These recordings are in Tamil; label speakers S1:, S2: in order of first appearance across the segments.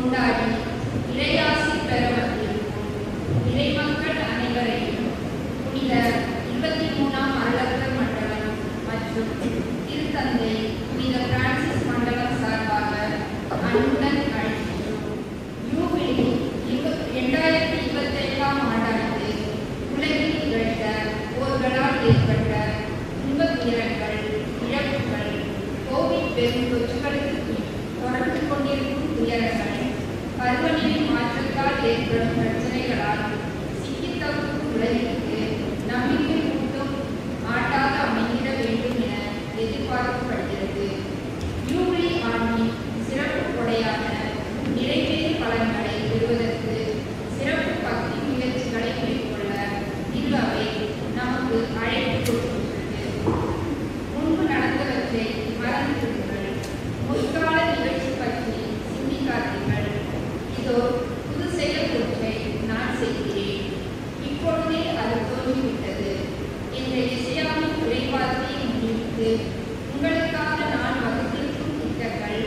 S1: கொண்டாடி இறையாசி பெற வந்திருக்கும் இறைமக்கள் அனைவரையும் புனித 23ஆம் அருளகர் மண்டலம் மற்றும் திருத்தந்தை புனித பிரான்சிஸ் மண்டலம் சார்பாக அன்புடன் அழைக்கிறோம். யூபிலி 2027ஆம் ஆண்டானது உலகில் நிகழ்ந்த போர்களால் ஏற்பட்ட துன்பத் துயரங்கள், இழப்புகள், கோவிட் பெருந்தொற்றுகளுக்கு தொடர்ந்து கொண்டிருக்கும் துயரங்கள், பருவநிலை மாற்றத்தால் ஏற்படும் பிரச்சனைகளால் சிக்கித் தவிக்கும் உலகிற்கு நம்பிக்கை ஊட்டும் ஆட்டாக அமைந்திட வேண்டும் என எதிர்பார்க்கப்படுகிறது. யூபிலி ஆண்டின் சிறப்பு கொடையான நிறைவேறு பலன்களை பெறுவதற்கு சிறப்பு பக்தி முயற்சிகளை மேற்கொள்ள திரு அவை நமக்கு அழைப்பு கொடுக்கின்றது. முன்பு நடந்தவற்றை மறந்துவிடுங்கள், முற்கால நிகழ்ச்சி பற்றி சிந்திக்காதீர்கள். இதோ புது செயல் ஒன்றை நான் செய்கிறேன், இப்பொழுதே அது தோன்றிவிட்டது என்ற இசையாவின் உரைவார்த்தையை முன்னிட்டு உங்களுக்காக நான் வகுத்திருக்கும் திட்டங்கள்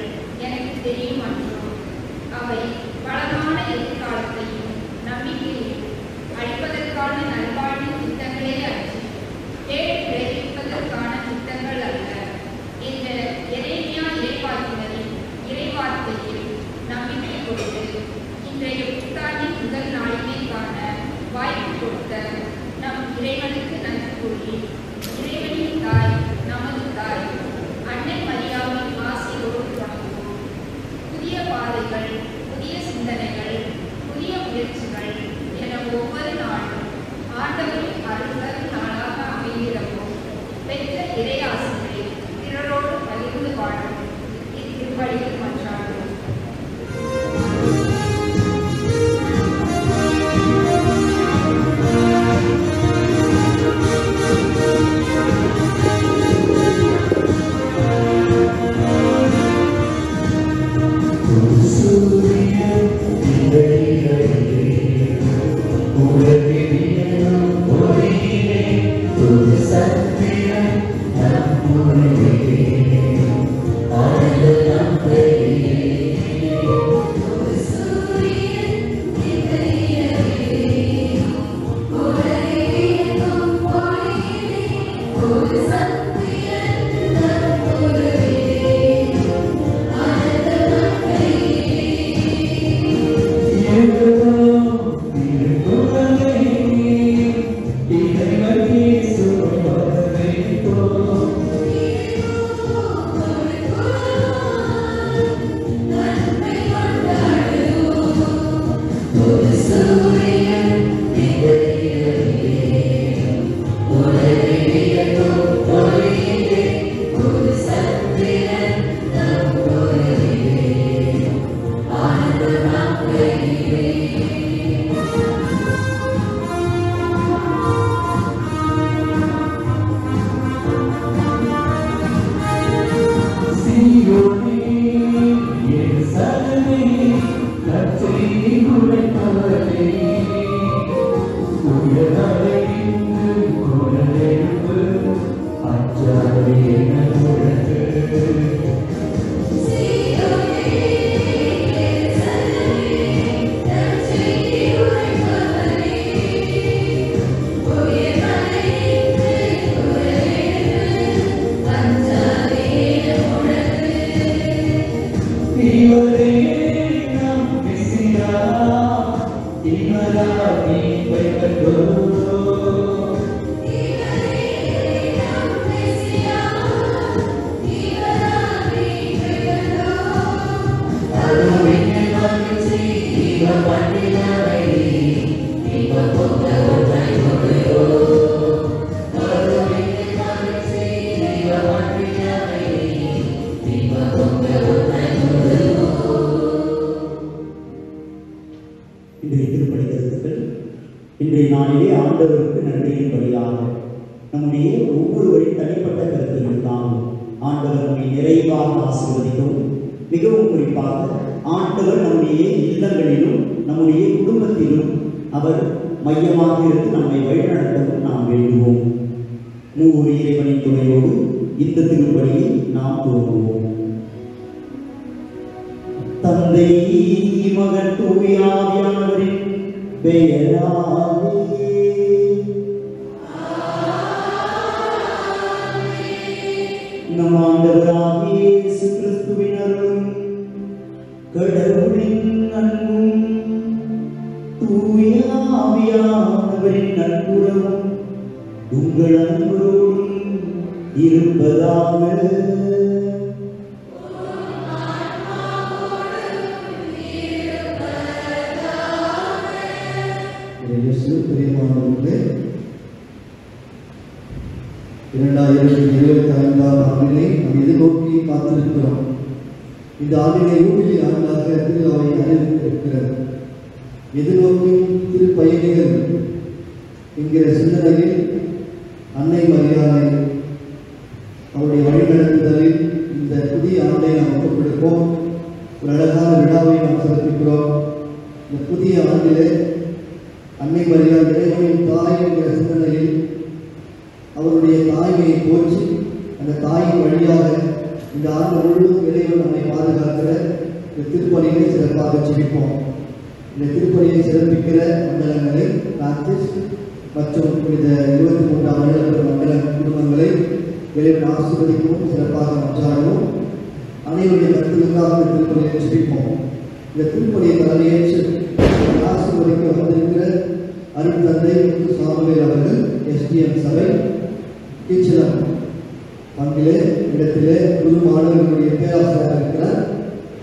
S1: எனக்கு தெரியும் அன்றோ. அவை வளமான எதிர்காலத்தையும் நம்பிக்கையையும் அளிப்பதற்கான நல்வாழ்வின் திட்டங்களே அன்றி தேடி பிரேரிப்பதற்கான திட்டங்கள் அல்ல என்ற எரேமியா இறைவாக்கினரின் இறைவார்த்தையில் நம்பிக்கை கொடுத்து இன்றைய புத்தாண்டின் முதல் நாளினை காண வாய்ப்பு கொடுத்த நம் இறைவனுக்கு நன்றி கூறி, இறைவனின் தாய், நமது தாய் அன்னை மரியாவின் ஆசியோடு தொடங்குவோம். புதிய பாதைகள், புதிய சிந்தனைகள், புதிய முயற்சிகள் என ஒவ்வொரு நாளும் ஆண்டவரின் அருள்தரும் நாளாக அமைந்திடவும் பெற்ற இறையாசிகளை பிறரோடு பகிர்ந்து வாழும் இத்திருப்பலியில் மன்றாடுவோம்.
S2: இன்றைய நாளிலே ஆண்டவருக்கு நன்றியின் வழியாக நம்முடைய ஒவ்வொருவரின் தனிப்பட்ட கருத்துக்களுக்காக ஆண்டவர் நம்மை நிறைவாக ஆசீர்வதிக்கவும், மிகவும் குறிப்பாக ஆண்டவர் நம்முடைய இல்லங்களிலும் நம்முடைய குடும்பத்திலும் அவர் மையமாக இருந்து நம்மை வழிநடத்தவும் நாம் வேண்டுவோம். மூவர் இறைவனின் துணையோடு இந்த திருப்பலியை நாம் துவங்குவோம். தந்தை மகன் தூய ஆவியானவரின் பெயராலே நம் ஆண்டவராகிய இயேசு கிறிஸ்துவின் அருளும் கடவுளின் அன்பும் தூய ஆவியானவரின் நட்புறவும் உங்கள் அன்பரோடும் இருப்பதாக.
S3: பிரியமானவர்களே, 2025 ஆண்டிலே நாம் எதிர்நோக்கி காத்திருக்கிறோம். இந்த ஆண்டிலே ஊழிய ஆண்டாக திருவிழாவை அறிவித்திருக்கிறது. எதிர்நோக்கும் திருப்பயணிகள் என்கிற சிந்தனையில் அன்னை மரியாதை அவருடைய வழிநடத்துதலில் இந்த புதிய ஆண்டை நாம் ஒப்புக்கொடுப்போம். ஒரு அழகான விழாவை நாம் சிறப்பிக்கிறோம். இந்த புதிய ஆண்டிலே அன்னை மரியாதை இறைவனின் தாய் என்கிற சிந்தனையில் அவருடைய தாய்மையை போற்றி அந்த தாயின் வழியாக இந்த ஆண்டு முழுவதும் இறைவன் நம்மை பாதுகாக்கிற இந்த திருப்பணியை சிறப்பாக ஜெபிப்போம். இந்த திருப்பணியை சிறப்பிக்கிற மண்டலங்களை பிரான்சிஸ் மற்றும் இந்த 23ஆம் மண்டல குடும்பங்களை இறைவன் ஆசீர்வதிக்கவும் சிறப்பாக மன்றாடுவோம். அனைவருடைய கருத்துக்களுக்காக இந்த திருப்பணியை ஜெபிப்போம். இந்த திருப்பணியை தலைமையேற்று ஆசீர்வதிக்க வந்திருக்கிற அருட்தந்தை சாமுவேல் அவர்கள் எஸ்டிஎம் சபை டீச்சரம் பங்கிலே இடத்திலே குரு மாணவர்களுடைய பேராசிரியராக இருக்கிறார்.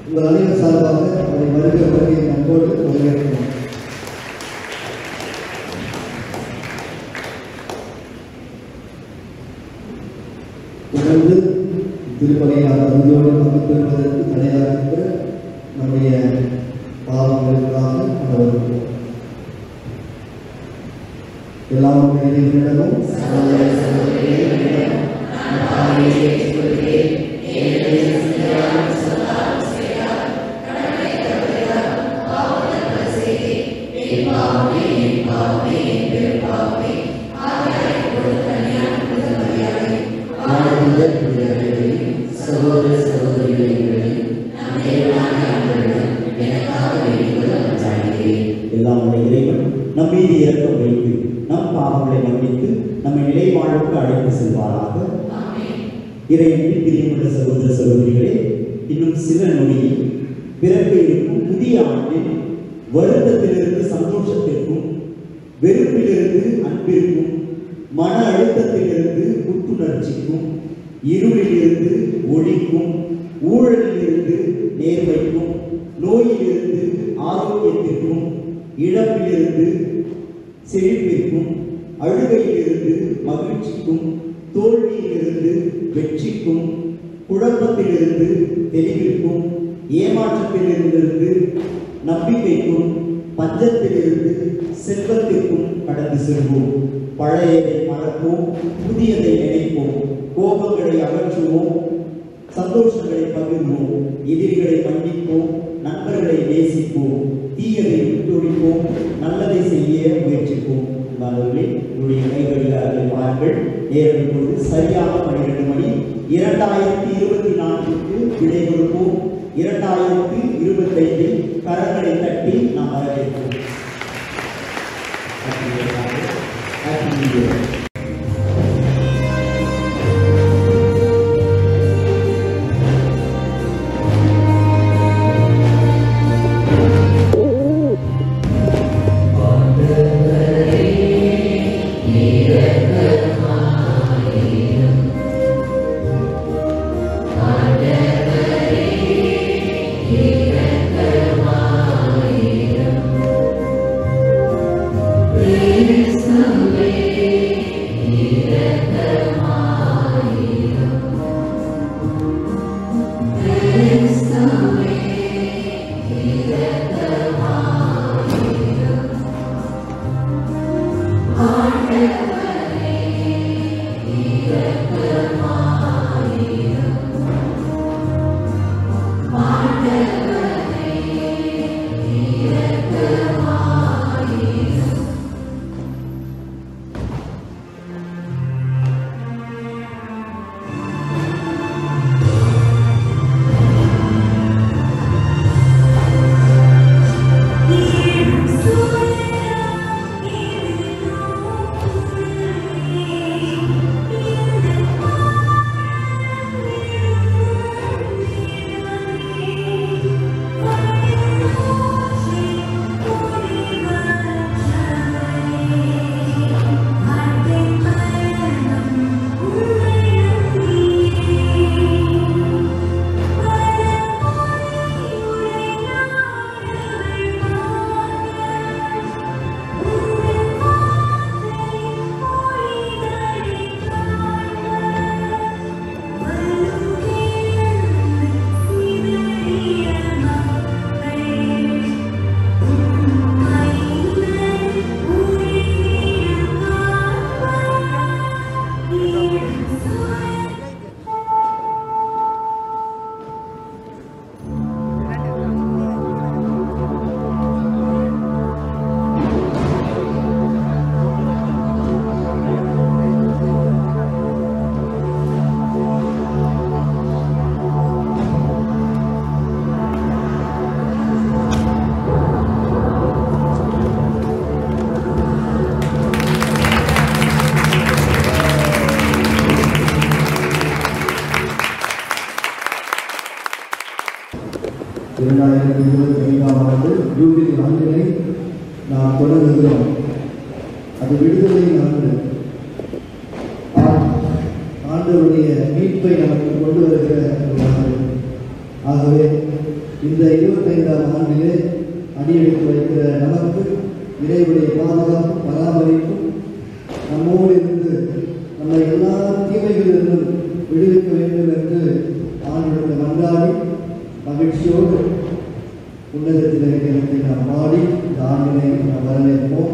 S3: உங்கள் அனைவர் சார்பாக அவரை வருகை நம்போடு வரவேற்கிறோம். தொடர்ந்து திருப்பணியாளர் தகுதியோடு பங்கு பெறுவதற்கு தடையாக இருக்கிற நம்முடைய பாவங்களுக்காக வருகிறோம். எல்லாம் இறைவனிடமும்
S2: சகோதர சகோதரிகளை எல்லாம் இறைவன் நம் மீது இரக்கம் வைத்து நம் பாவங்களை மன்னித்து நம்மை நிலை வாழ்வுக்கு அழைத்து செல்வாராக. இறைவனின் பிரியமுள்ள சகோதர சகோதரிகளே, இன்னும் சில நொடியில் பிறக்க இருக்கும் புதிய ஆண்டில் வருத்தத்திலிருந்து சந்தோஷத்திற்கும், வெறுப்பிலிருந்து அன்பிற்கும், மன அழுத்தத்திலிருந்து புத்துணர்ச்சிக்கும், இருளிலிருந்து ஒளிக்கும், ஊழலிலிருந்து நேர்மைக்கும், நோயிலிருந்து ஆரோக்கியத்திற்கும், இழப்பிலிருந்து செழிப்பிற்கும், அழுகையிலிருந்து மகிழ்ச்சிக்கும், தோல்வியிலிருந்து வெற்றிக்கும், குழப்பத்திலிருந்து தெளிவிற்கும், ஏமாற்றத்திலிருந்து நம்பிக்கைக்கும், பஞ்சத்திலிருந்து செல்வத்திற்கும் கடந்து செல்வோம். பழையதை மறப்போம், புதியதை நினைப்போம், கோபங்களை அகற்றுவோம், சந்தோஷங்களை பகிர்வோம், எதிரிகளை மன்னிப்போம், நண்பர்களை நேசிப்போம், தீயதை விட்டொழிப்போம், நல்லதை செய்ய முயற்சிப்போம். அன்பானவர்களே, உங்களுடைய கைகளில் அதை பாருங்கள். நேரம் இப்பொழுது சரியாக 12 மணி. 2024க்கு விடை கொடுப்போம். 2025 கரங்களை தட்டி நாம் வரவேற்போம்.
S4: Please come.
S3: 2025ஆம் ஆண்டு ஜூபிலி ஆண்டினை நாம் தொடங்குகிறோம். அது விடுதலை ஆண்டு. ஆண்டவருடைய மீட்பை நமக்கு கொண்டு வருகிற ஒரு ஆண்டு. ஆகவே இந்த 25ஆம் ஆண்டிலே அடியெடுத்து வைக்கிற நமக்கு இறைவனுடைய பாதுகாப்பும் பராமரிப்பும் நம்மோடு இருந்து நம்மை எல்லா தீமைகளிலிருந்தும் விடுவிக்க வேண்டும் என்று ஆண்டவருக்கு மன்றாடி மகிழ்ச்சியோடு உன்னதத்தில் இருக்கிறதை நாம் பாடி இந்த ஆண்டினை நாம் வரவேற்போம்.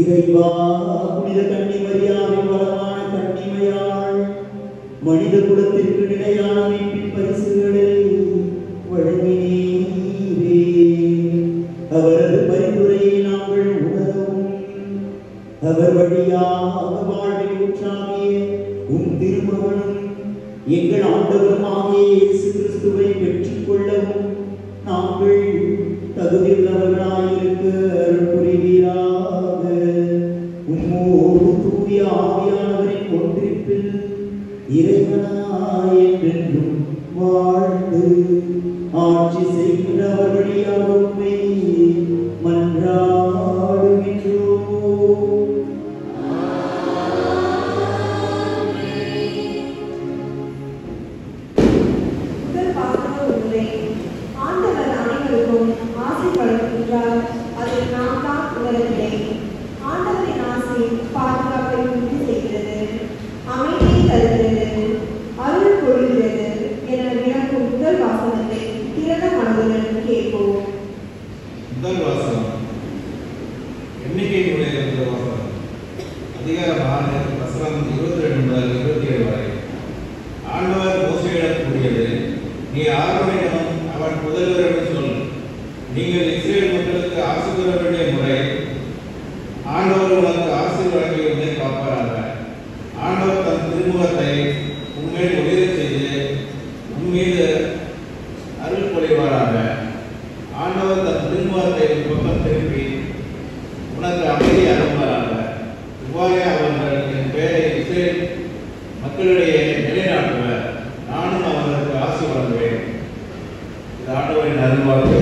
S2: இறைவா, புனித கன்னிமரியாவின் வளமான கன்னிமையாள் மனித குலத்திற்கு நிலையான மீட்பின் பரிசுகளை வழங்கினீரே. அவரது பரிந்துரையை நாங்கள் உணரவும் அவர் வழியாக வாழ்வில் ஊற்றாகிய திருமகனும் எங்கள் ஆண்டவருமாகிய இயேசு கிறிஸ்துவை பெற்றுக் கொள்ளவும் நாங்கள் தகுதியுள்ளவர்களாயிருக்க அருள் புரிவீராக. உம்மோடு தூய ஆவியானவரின் ஒன்றிப்பில் இறைவனாய் என்றென்றும் வாழ்ந்து ஆட்சி செய்கின்றவர் வழியாக உம்மை மன்றாடுகின்றோம்.
S4: நீ ஆரோக்கியம் முதல்வரிடம் சொல், நீங்கள் இஸ்ரேல் மக்களுக்கு ஆசி கூற வேண்டிய முறை, ஆண்டவர் உனக்கு ஆசி வழங்கி உன்னை காப்பாராக. ஆண்டவர் தன் திருமுகத்தை உன்மேல் ஒளிரச் செய்து உன்மீது அருள் பொழிவாராக. ஆண்டவர் தன் திருமுகத்தை ஒரு பக்கம் திருப்பி உனக்கு அமைதி அருள்வாராக. இவ்வாறே அவர்கள் என் பெயரை இஸ்ரேல் மக்களிடையே நிலைநாட்டுவர். நானும் அவர்களுக்கு ஆசி வழங்குவேன். இது ஆண்டவரின் அருள்வாக்கு.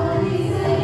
S5: Hallelujah.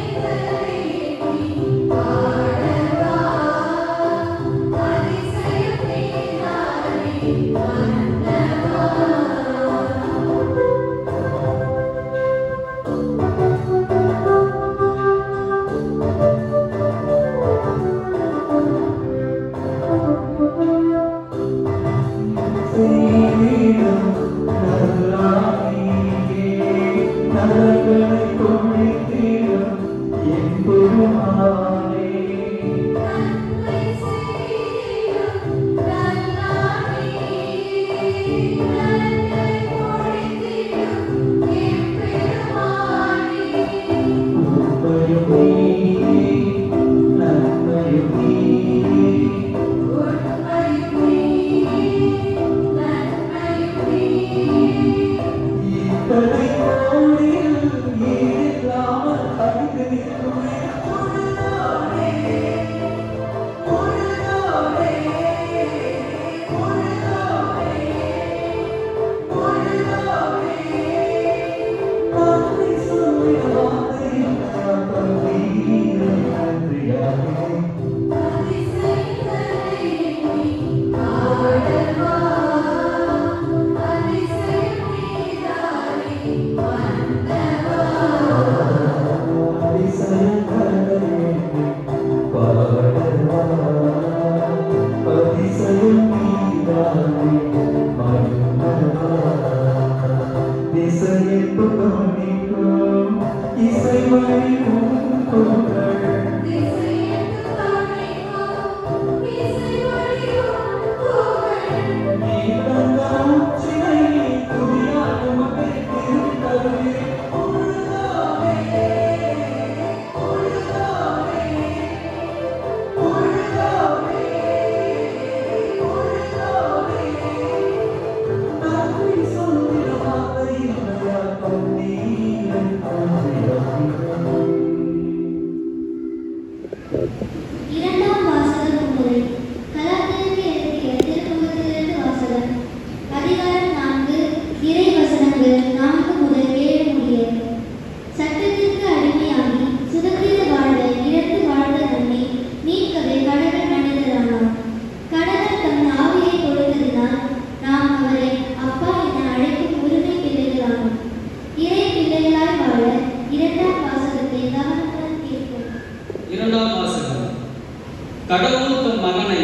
S5: கடவுள் தம் மகனை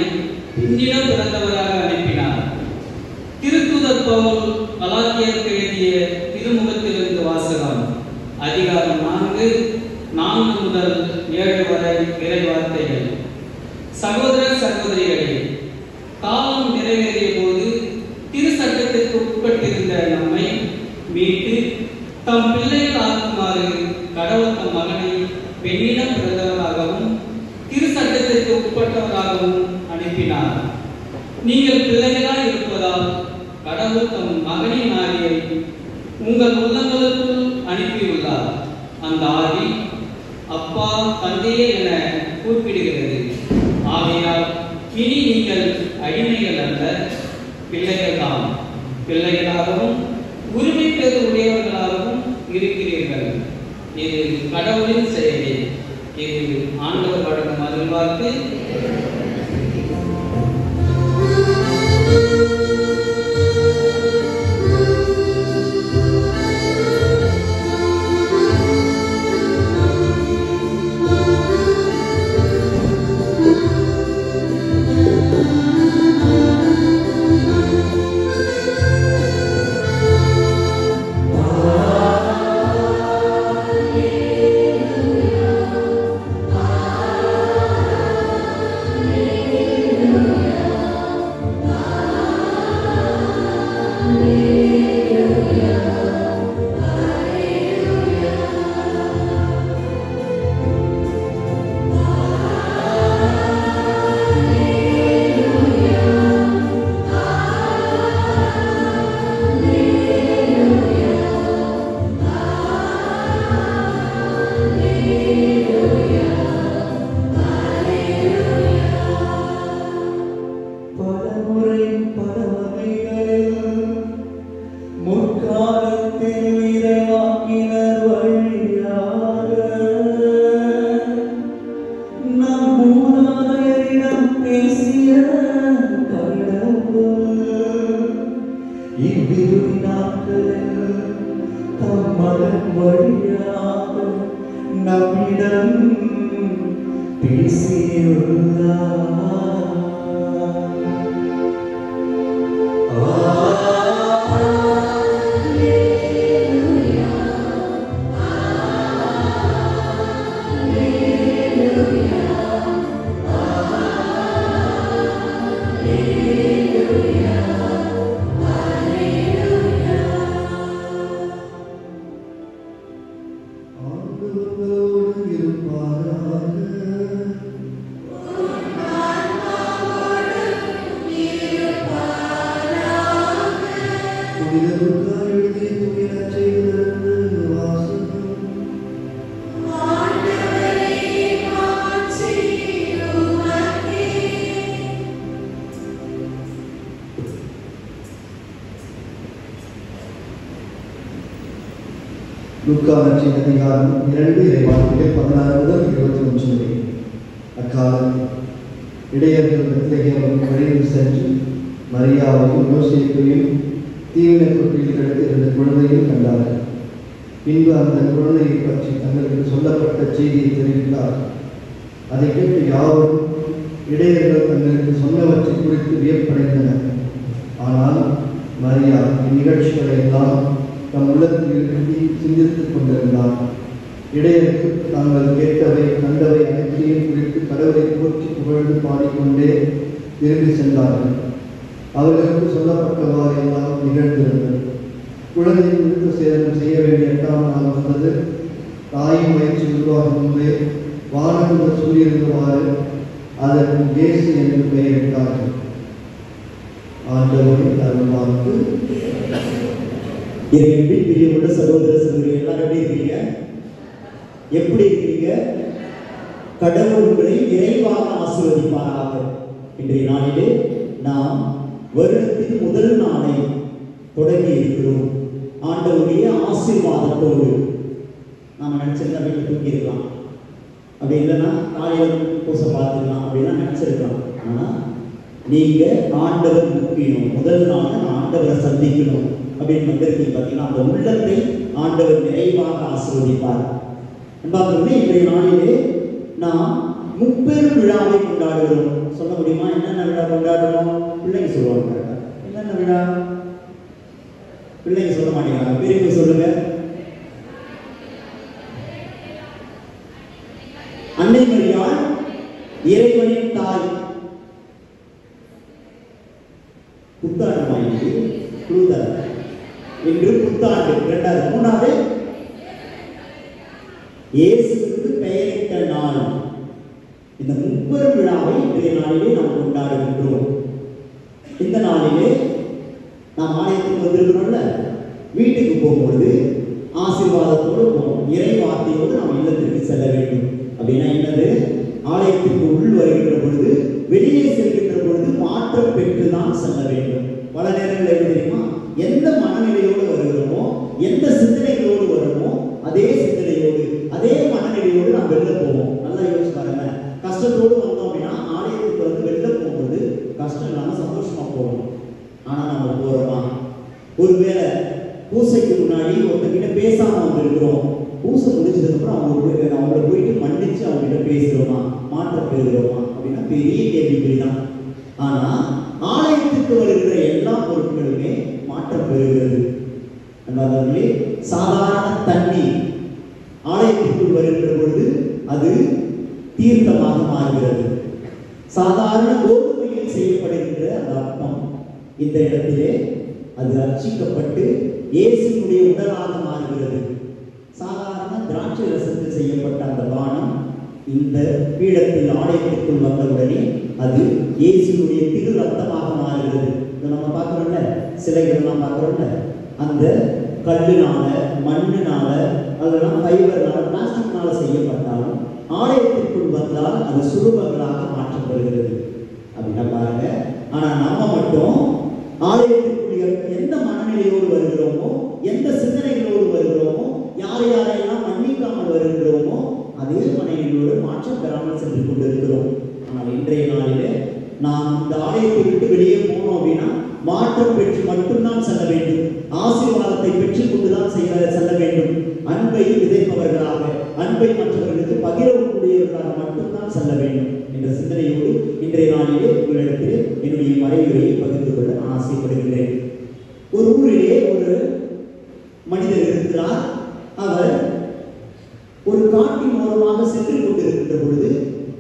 S5: பின்னிடம் பிறந்தவராக அனுப்பினார். திருத்தூதர் பவுல் கலாத்தியருக்கு எழுதிய திருமுகத்திலிருந்து வாசகம். அதிகாரம் 4 முதல் 7 வரை இறை வார்த்தைகள். சகோதர சகோதரிகளே, காலம் நிறைவேறிய போது திருச்சட்டத்திற்கு உட்பட்டிருந்த நம்மை மீட்டு தம் பிள்ளைகள் ஆக்குமாறு கடவுள் தம் மகனை பெண்ணிடம் பிறந்தவராகவும் திருச்சட்டத்திற்கு உட்பட்டவராகவும் அனுப்பினார். நீங்கள் பிள்ளைகளாய் இருப்பதால் கடவுள் தம் மகனின் ஆவியை உங்கள் உள்ளங்களுக்குள் அனுப்பியுள்ளார். அந்த ஆவி அப்பா தந்தையே என கூப்பிடுகிறது. ஆகையால் இனி நீங்கள் அடிமைகள் அல்ல, பிள்ளைகள்தான். பிள்ளைகளாகவும் உரிமை பெறு உடையவர்களாகவும் இருக்கிறீர்கள். இது கடவுளின் செயலே. இது ஆண்டவர் வழங்கும் அருள்வாக்கு.
S3: லூக்கா நற்செய்தி அதிகாரம் 2 இறைவார்த்தைகள் 16 முதல் 21 வரை. அக்காலம் இடையர்கள் பெத்லகேமுக்கு வழியில் சென்று மரியாவையும் யோசேப்பையும் தீவின தொட்டியில் கிடத்திருந்த குழந்தையும் கண்டார்கள். பின்பு அந்த குழந்தையை பற்றி தங்களுக்கு சொல்லப்பட்ட செய்தியை தெரிவித்தார். அதை கேட்டு யாவரும் இடையர்கள் தங்களுக்கு சொன்னவற்றை குறித்து வியப்படைந்தனர். ஆனால் மரியா இந்நிகழ்ச்சிகளை எல்லாம் தம் உள்ளத்தில் இருந்து சிந்தித்துக் கொண்டிருந்தார். இடையருக்கு தாங்கள் கேட்டவை கண்டவை அனைத்தையும் குறித்து கடவுளை போற்றி புகழ்ந்து பாடிக்கொண்டே திரும்பி சென்றார்கள். அவர்களுக்கு சொல்லப்பட்டவாறு எல்லாம் நிகழ்ந்திருந்தது. குழந்தை விருத்த சேதனம் செய்ய வேண்டிய 8ஆம் நாள் வந்தது. தாயும் வயிற்றில் உருவாகும் முன்பே வானங்கள் சூரியனுவாறு அதற்கு இயேசு என்று பெயரிட்டார்கள். ஆண்டவரின் அருள்வாக்கு.
S2: பிரியமுள்ள சகோதர சகோதரி எல்லாரும் எப்படி இருக்கிறீங்க? கடவுள் உங்களை நிறைவாக ஆசீர்வதிப்பாராக. இன்றைய நாளிலே நாம் வருடத்தின் முதல் நாளை தொடங்கி இருக்கிறோம். ஆண்டவருடைய ஆசீர்வாதத்தோடு நாம் நினைச்சிருந்தா வீட்டில் தூங்கிருக்கலாம், அப்படி இல்லைன்னா காலையில் பூசை பார்த்துக்கலாம் அப்படின்னா நினைச்சிருக்கலாம். ஆனால் நீங்க ஆண்டவர் முக்கியம், முதல் நாள் ஆண்டவரை சந்திக்கணும் அப்படின்னு வந்திருக்கீங்க. பார்த்தீங்கன்னா அந்த உள்ளத்தை ஆண்டவர் நிறைவாக ஆசீர்வதிப்பார். அன்பார்ந்தவர்களே, இன்றைய நாளிலே நாம் முப்பெரும் விழாவை கொண்டாடுகிறோம். சொல்ல முடியுமா என்னென்ன விழா கொண்டாடுறோம்? பிள்ளைங்க சொல்லுவாங்க. என்னென்ன விழா? பிள்ளைங்க சொல்ல மாட்டேங்கிறாங்க, பெரியவங்க சொல்லுங்க. அன்னை மரியாள் இறைவனின் தாய். புத்தாண்டு என்று புத்தாண்டு. இரண்டாவது மூணாவது இயேசுவுக்கு பெயரிட்ட நாள். இந்த முப்பெரும் விழாவை இன்றைய நாளிலே நாம் கொண்டாடுகின்றோம். இந்த நாளிலே நாம் ஆலயத்துக்கு வந்திருக்கிறோம்ல, வீட்டுக்கு போகும்பொழுது ஆசீர்வாதத்தோடு போகணும். இறை வார்த்தையோடு நாம் இல்லத்திற்கு செல்ல வேண்டும். அப்படின்னா என்னது? ஆலயத்திற்கு உள் வருகின்ற பொழுது, வெளியே செல்கின்ற பொழுது மாற்றம் பெற்றுதான் செல்ல வேண்டும். பல நேரங்களில் எப்படி தெரியுமா? எந்த மனநிலையோடு வருகிறோமோ, எந்த சிந்தனைகளோடு வருமோ, அதே சிந்தனையோடு அதே மனநிலையோடு நாம் வெளில போவோம். நல்லா யோசிச்சு பாருங்க. கஷ்டத்தோடு வந்தோம் அப்படின்னா ஆலயத்துக்கு வந்து வெளில போகும்போது கஷ்டம் இல்லாமல் சந்தோஷமா போகணும். ஆனா நம்ம போறோமா? ஒருவேளை பூசைக்கு முன்னாடி ஒருத்தங்கிட்ட பேசாம வந்திருக்கிறோம். பூசை முடிச்சதுக்கு அப்புறம் அவங்கள போயிட்டு மன்னிச்சு அவங்க கிட்ட பேசுறோமா? மாற்றம் பெறுகிறோமா? அப்படின்னா பெரிய கேள்விக்குறிதான். ஆனா ஆலயத்துக்கு வருகிற எல்லா பொருட்களுமே மாற்றம் பெறுகிறது. அதாவது சாதாரண தண்ணி ஆலயத்திற்குள் வருகின்ற பொழுது அது தீர்த்தமாக மாறுகிறது. சாதாரண கோதுமையில் செய்யப்படுகின்ற அந்த அப்பம் இந்த இடத்திலே அது அர்ச்சிக்கப்பட்டு இயேசுனுடைய உடலாக மாறுகிறது. சாதாரண திராட்சை ரசத்தில் செய்யப்பட்ட அந்த பானம் இந்த பீடத்தில் ஆலயத்திற்குள் வந்தவுடனே அது இயேசுனுடைய திரு ரத்தமாக மாறுகிறது. இதை நம்ம பார்க்கிறோம்ல, சிலைகள்லாம் பார்க்கிறோம்ல, அந்த கல்லுனால, மண்ணுனால, அதெல்லாம் ஃபைபர்னால, பிளாஸ்டிக்னால செய்யப்பட்டாலும் ஆலயத்திற்குள் வந்தால் அது சுரூபங்களாக மாற்றப்படுகிறது. அப்படின்னா பாருங்க. ஆனா நம்ம மட்டும் ஆலயத்திற்குரிய எந்த மனநிலையோடு வருகிறோமோ, எந்த சிந்தனைகளோடு வருகிறோமோ, யார் யாரையெல்லாம் மன்னிக்காமல் வருகிறோமோ அதே மனநிலையோடு மாற்றம் பெறாமல் சென்று கொண்டிருக்கிறோம். ஆனால் இன்றைய நாளிலே நாம் இந்த ஆலயத்தை விட்டு வெளியே போனோம் அப்படின்னா மாற்றம் பெற்று மட்டும்தான் செல்ல வேண்டும். ஆசீர்வாதத்தை பெற்றுக் கொண்டுதான் செல்ல வேண்டும். அன்பை விதைப்பவர்களாக, அன்பை மற்றவர்களுக்கு பகிரக்கூடியவர்களாக மட்டும்தான் செல்ல வேண்டும் என்ற சிந்தனையோடு இன்றைய நாளிலே உங்களிடத்தில் என்னுடைய மறைவுரையை பகிர்ந்து கொள்ள நான் ஆசைப்படுகின்றேன். ஒரு ஊரிலே ஒரு மனிதர் இருக்கிறார். அவர் ஒரு காட்டின் ஓரமாக சென்று கொண்டிருக்கின்ற பொழுது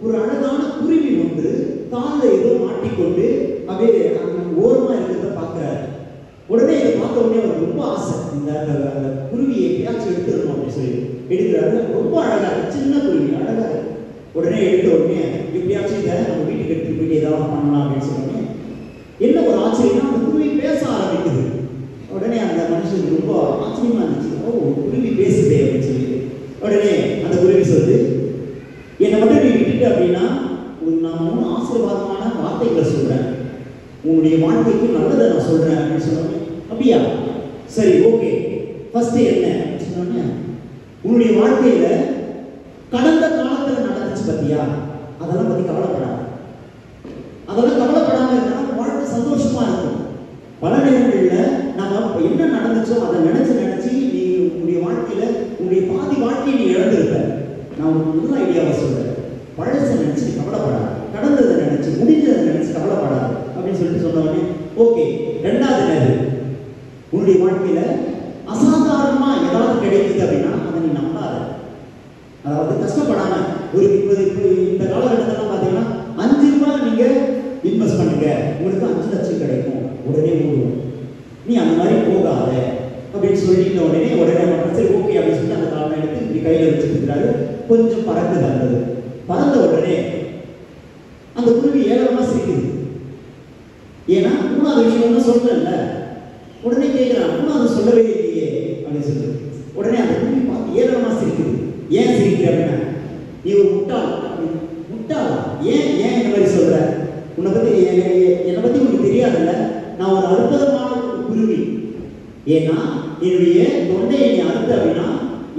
S2: ஒரு அழகான குருவி ஒன்று காலில் ஏதோ மாட்டிக்கொண்டு அப்படியே ஓரமா இருக்கிறத பார்க்கிறார். உடனே இதை பார்த்த உடனே அவர் ரொம்ப ஆசை, இந்த குருவியை எப்படியாச்சும் எடுத்துடணும் அப்படின்னு சொல்லி எடுக்கிறாரு. ரொம்ப அழகா இருக்கு, சின்ன குருவி அழகா இருக்கு. உடனே எடுத்த உடனே எப்படியாச்சும் இதை நம்ம வீட்டுக்கு எடுத்துட்டு போயிட்டு ஏதாவது பண்ணலாம் அப்படின்னு சொன்னோடனே என்ன ஒரு ஆச்சரியம்னா அந்த குருவி பேச ஆரம்பிக்குது. உடனே அந்த மனுஷனுக்கு ரொம்ப ஆச்சரியமா இருந்துச்சு. ஓ, குருவி பேசுதே அப்படின்னு சொல்லி உடனே அந்த குருவி சொல்லுது, என்னை மட்டும் நீ விட்டுட்டு அப்படின்னா நான் ஒன்றும் ஆசீர்வாதமான வார்த்தைகளை சொல்றேன், உன்னுடைய வாழ்க்கைக்கு நல்லதை நான் சொல்றேன் அப்படின்னு சொன்னோன்னே, அப்படியா, சரி, ஓகே, ஃபர்ஸ்ட் என்ன அப்படின்னு சொன்னோன்னே, உன்னுடைய வாழ்க்கையில கடந்த காலத்துல நடந்துச்சு பத்தியா, அதெல்லாம் பத்தி கவலைப்படாத. அதெல்லாம் கவலைப்படாம இருந்தா வாழ்க்கை சந்தோஷமா இருக்கும். பல நேரங்கள்ல நம்ம என்ன நடந்துச்சோ அதை நினைச்சு நீ உன்னுடைய வாழ்க்கையில உன்னுடைய பாதி வாழ்க்கையை நீ இழந்திருப்ப. நான் ஒரு முதல் ஐடியாவை சொல்றேன், பழசை நினைச்சு கவலைப்படாது, கடந்ததை நினைச்சு முடிஞ்சதை நினைச்சு கவலைப்படாது அப்படின்னு சொல்லிட்டு சொன்னவொடனே ஓகே. ரெண்டாவது என்னது, உன்னுடைய வாழ்க்கையில அசாதாரணமா ஏதாவது கிடைக்குது அப்படின்னா அதை நீ நம்பாத. அதாவது கஷ்டப்படாம ஒரு இந்த காலகட்டத்திலாம் பார்த்தீங்கன்னா 5 ரூபாய் நீங்க இன்வெஸ்ட் பண்ணுங்க, உங்களுக்கு 5 லட்சம் கிடைக்கும், உடனே ஓடுவோம். நீ அந்த மாதிரி போகாத அப்படின்னு சொல்லிட்ட உடனே சரி ஓகே அப்படின்னு சொல்லிட்டு அந்த காலம் எடுத்து இப்படி கையில வச்சுருக்கிறாரு. கொஞ்சம் பறக்குது. அந்த பறந்த உடனே அந்த குருவி ஏழமா சிரிக்குது. ஏன்னா மூணாவது விஷயம் தான் சொல்றேன்ல. உடனே கேட்கிறான், மூணாவது சொல்லவே இல்லையே அப்படின்னு சொல்லி உடனே அந்த குருவி பார்த்து ஏழமா சிரிக்குது. ஏன் சிரிக்கிற அப்படின்னா, நீ ஒரு முட்டாளா, ஏன் இந்த மாதிரி சொல்ற, என்னை பத்தி உனக்கு தெரியாதுல்ல, நான் ஒரு அற்புதமான குருவி. ஏன்னா என்னுடைய தொண்டையை நீ அறுத்த அப்படின்னா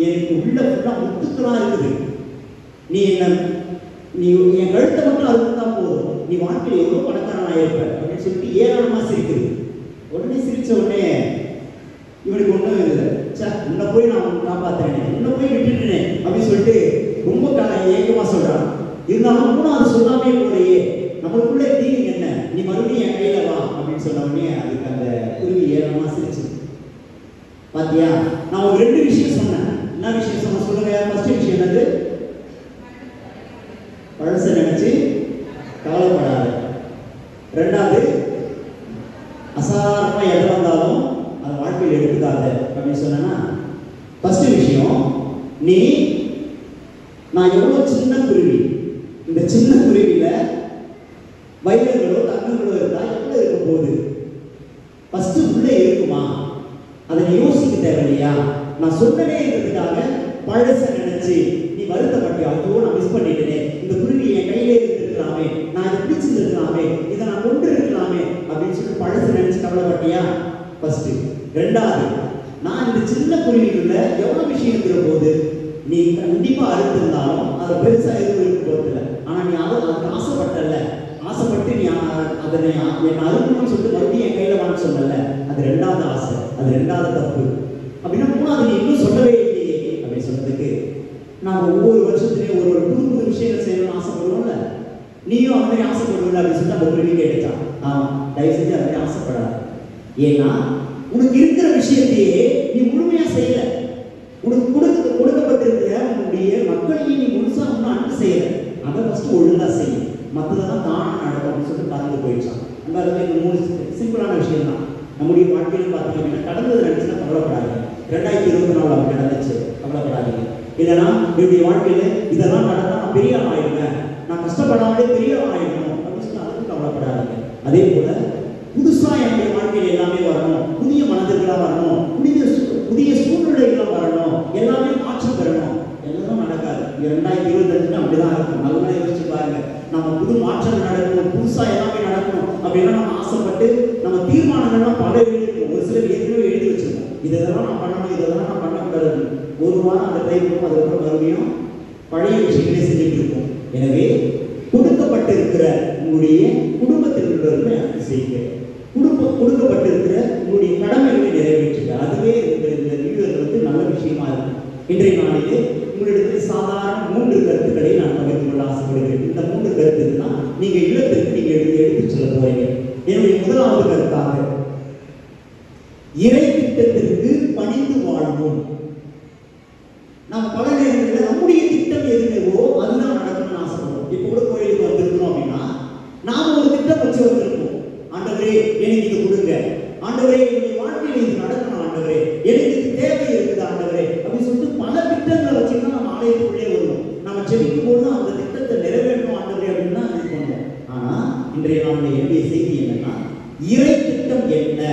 S2: எனக்கு உள்ள ஃபுல்லா முத்துக்களா இருக்குது. நீ என் கழுத்தை மட்டும் அறுத்துட்டா போதும், நீ வாழ்க்கையில் எவ்வளவு பணக்காரன் ஆயிருப்ப அப்படின்னு சொல்லிட்டு ஏராளமா சிரிக்குது. உடனே சிரிச்ச உடனே இவனுக்கு ஒன்றும் இல்லை, உன்னை போய் நான் காப்பாத்துறேன், உன்னை போய் விட்டுட்டேன் அப்படின்னு சொல்லிட்டு ரொம்ப ஏக்கமா சொல்றான். இருந்தாலும் மூணாவது சொல்லாமே போலையே நம்மளுக்குள்ளே தீனிங் என்ன, நீ மறுபடியும் என் கையில வா அப்படின்னு சொன்ன உடனே அதுக்கு அந்த குருவி ஏறமா சிரிச்சு. பாத்தியா, நான் ஒரு 2 விஷயம் சொன்னேன். என்ன விஷயம் சொன்ன சொல்லுங்க. ஃபர்ஸ்ட் விஷயம் என்னது? பழச நினைச்சு கவலைப்படாத. ரெண்டாவது, அசாதாரணமா எது வந்தாலும் அதை வாழ்க்கையில் எடுத்துக்காத அப்படின்னு சொன்னா. ஃபர்ஸ்ட் விஷயம், நீ நான் எவ்வளவு சின்ன குருவி, இந்த சின்ன குருவியில வைரங்களோ தங்கங்களோ இருந்தா எவ்வளவு இருக்க போகுது? ஃபர்ஸ்ட் உள்ளே இருக்குமா? அதை நீ யோசிக்க தேவையில்லையா? நான் சொன்னனே இருக்கிறதுக்காக பழச நினைச்சு நீ வருத்தப்பட்டியா? ஐயோ நான் மிஸ் பண்ணிட்டேனே, இந்த குருவி என் கையிலே இருந்திருக்கலாமே, நான் இதை பிடிச்சிருக்கலாமே, இதை நான் கொண்டு இருக்கலாமே அப்படின்னு சொல்லி பழச நினைச்சு கவலைப்பட்டியா? ஃபர்ஸ்ட். ரெண்டாவது, நான் இந்த சின்ன குருவிக்குள்ள எவ்வளவு விஷயம் இருக்கிற போது நீ கண்டிப்பா அறுத்திருந்தாலும் அதை பெருசா எதுவும் இருக்க போறதில்ல. ஆனா நீ அதுக்கு ஆசைப்பட்டல, ஆசைப்பட்டு நீ அதனை என் அறுக்கணும்னு சொல்லிட்டு மறுபடியும் என் கையில வாங்க சொன்னல, அது ரெண்டாவது ஆசை, அது ரெண்டாவது தப்பு. அப்படின்னா மூணாவது நீ இன்னும் சொல்லவே இல்லையே அப்படின்னு சொன்னதுக்கு, நான் ஒவ்வொரு வருஷத்துலேயும் ஒரு புது விஷயங்கள் செய்யணும்னு ஆசைப்படுவோம்ல, நீயும் அந்த மாதிரி ஆசைப்படுவீங்க அப்படின்னு சொல்லிட்டு அந்த குருவி கேட்டுச்சான். ஆமா, தயவு செஞ்சு அந்த மாதிரி ஆசைப்படாது. ஏன்னா உனக்கு இருக்கிற விஷயத்தையே நீ முழுமையா செய்யல. உனக்கு கொடுக்கப்பட்டிருக்கிற உன்னுடைய மக்களையும் நீ முழுசா ஒன்றும் அன்பு செய்யல. அதை ஃபர்ஸ்ட் ஒழுங்கா செய்யும், மற்றதெல்லாம் தானா நடக்கும் அப்படின்னு சொல்லிட்டு பறந்து போயிடுச்சான். அந்த இந்த 3 சிம்பிளான விஷயம் தான் நம்முடைய வாழ்க்கையில் பார்த்தீங்க அப்படின்னா. கடந்தது நினைச்சுன்னா கவலைப்படாதீங்க. 2024 அப்படி நடந்துச்சு, கவலைப்படாதீங்க. இல்லைன்னா என்னுடைய வாழ்க்கையில இதெல்லாம் நடந்தா நான் பெரிய ஆயிடுவேன், நான் கஷ்டப்படாமலே பெரிய ஆயிடணும் அப்படின்னு சொல்லி அதுக்கு கவலைப்படாதீங்க. அதே போல புதுசா என்னுடைய வாழ்க்கையில் எல்லாமே வரணும், புதிய மனதிற்கெல்லாம் வரணும், புதிய சூழ்நிலைகளாக வரணும், எல்லாமே மாற்றம் பெறணும். எல்லாம் நடக்காது. 2025 அப்படிதான் இருக்கும். நல்லா யோசிச்சு பாருங்க. நம்ம புது மாற்றங்கள் நடக்கணும், புதுசா எல்லாமே நடக்கணும் அப்படின்னா நம்ம ஆசைப்பட்டு நம்ம தீர்மானங்கள்லாம் பல எழுதிருக்கோம். ஒரு சிலர் ஏற்கனவே எழுதி வச்சிருக்கோம், இதெல்லாம் நான் பண்ணணும், இதெல்லாம் நான் பண்ணக்கூடாது. ஒரு வாரம் அந்த டைம் இருக்கும், அதுக்கப்புறம் மறுபடியும் பழைய விஷயங்களே செஞ்சுட்டு இருக்கோம். எனவே கொடுக்கப்பட்டிருக்கிற உங்களுடைய குடும்பத்தில் உள்ளவர்களை அன்பு செய்யுங்க. கொடுக்கப்பட்டிருக்கிற உங்களுடைய கடமைகளை நிறைவேற்றுங்க. அதுவே இந்த லீடர்களுக்கு நல்ல விஷயமா இருக்கும். இன்றைய நாளிலே உங்களிடத்தில் சாதாரண 3 கருத்துக்களை நான் பகிர்ந்து கொள்ள ஆசைப்படுகிறேன். இந்த 3 கருத்துக்கு தான் நீங்க இல்லத்திற்கு நீங்க எடுத்து சொல்ல போறீங்க. என்னுடைய முதலாவது கருத்தாக, இறை திட்டத்திற்கு பணிந்து வாழ்வோம். நாம் பல நேரங்களில் நம்முடைய திட்டம் எதுவோ அதுதான் நடக்கணும்னு ஆசைப்படுவோம். இப்போ கூட கோயிலுக்கு வந்திருக்கிறோம் அப்படின்னா நாம ஒரு திட்டம் வச்சு வந்திருப்போம். ஆண்டவரே எனக்கு இது கொடுங்க, ஆண்டவரே என்னுடைய வாழ்க்கையில் இது நடக்கணும், ஆண்டவரே எனக்கு இது தேவை இருக்குது ஆண்டவரே அப்படின்னு சொல்லிட்டு பல திட்டங்களை வச்சுதான் நம்ம ஆலயத்துக்குள்ளே வருவோம். நம்ம ஜெபிக்கும் போது அந்த திட்டத்தை நிறைவேற்றணும் ஆண்டவரே அப்படின்னு தான் இது பண்ணுவோம். ஆனா இன்றைய நாளில் என்னுடைய செய்தி என்னன்னா, இறை திட்டம் என்ன?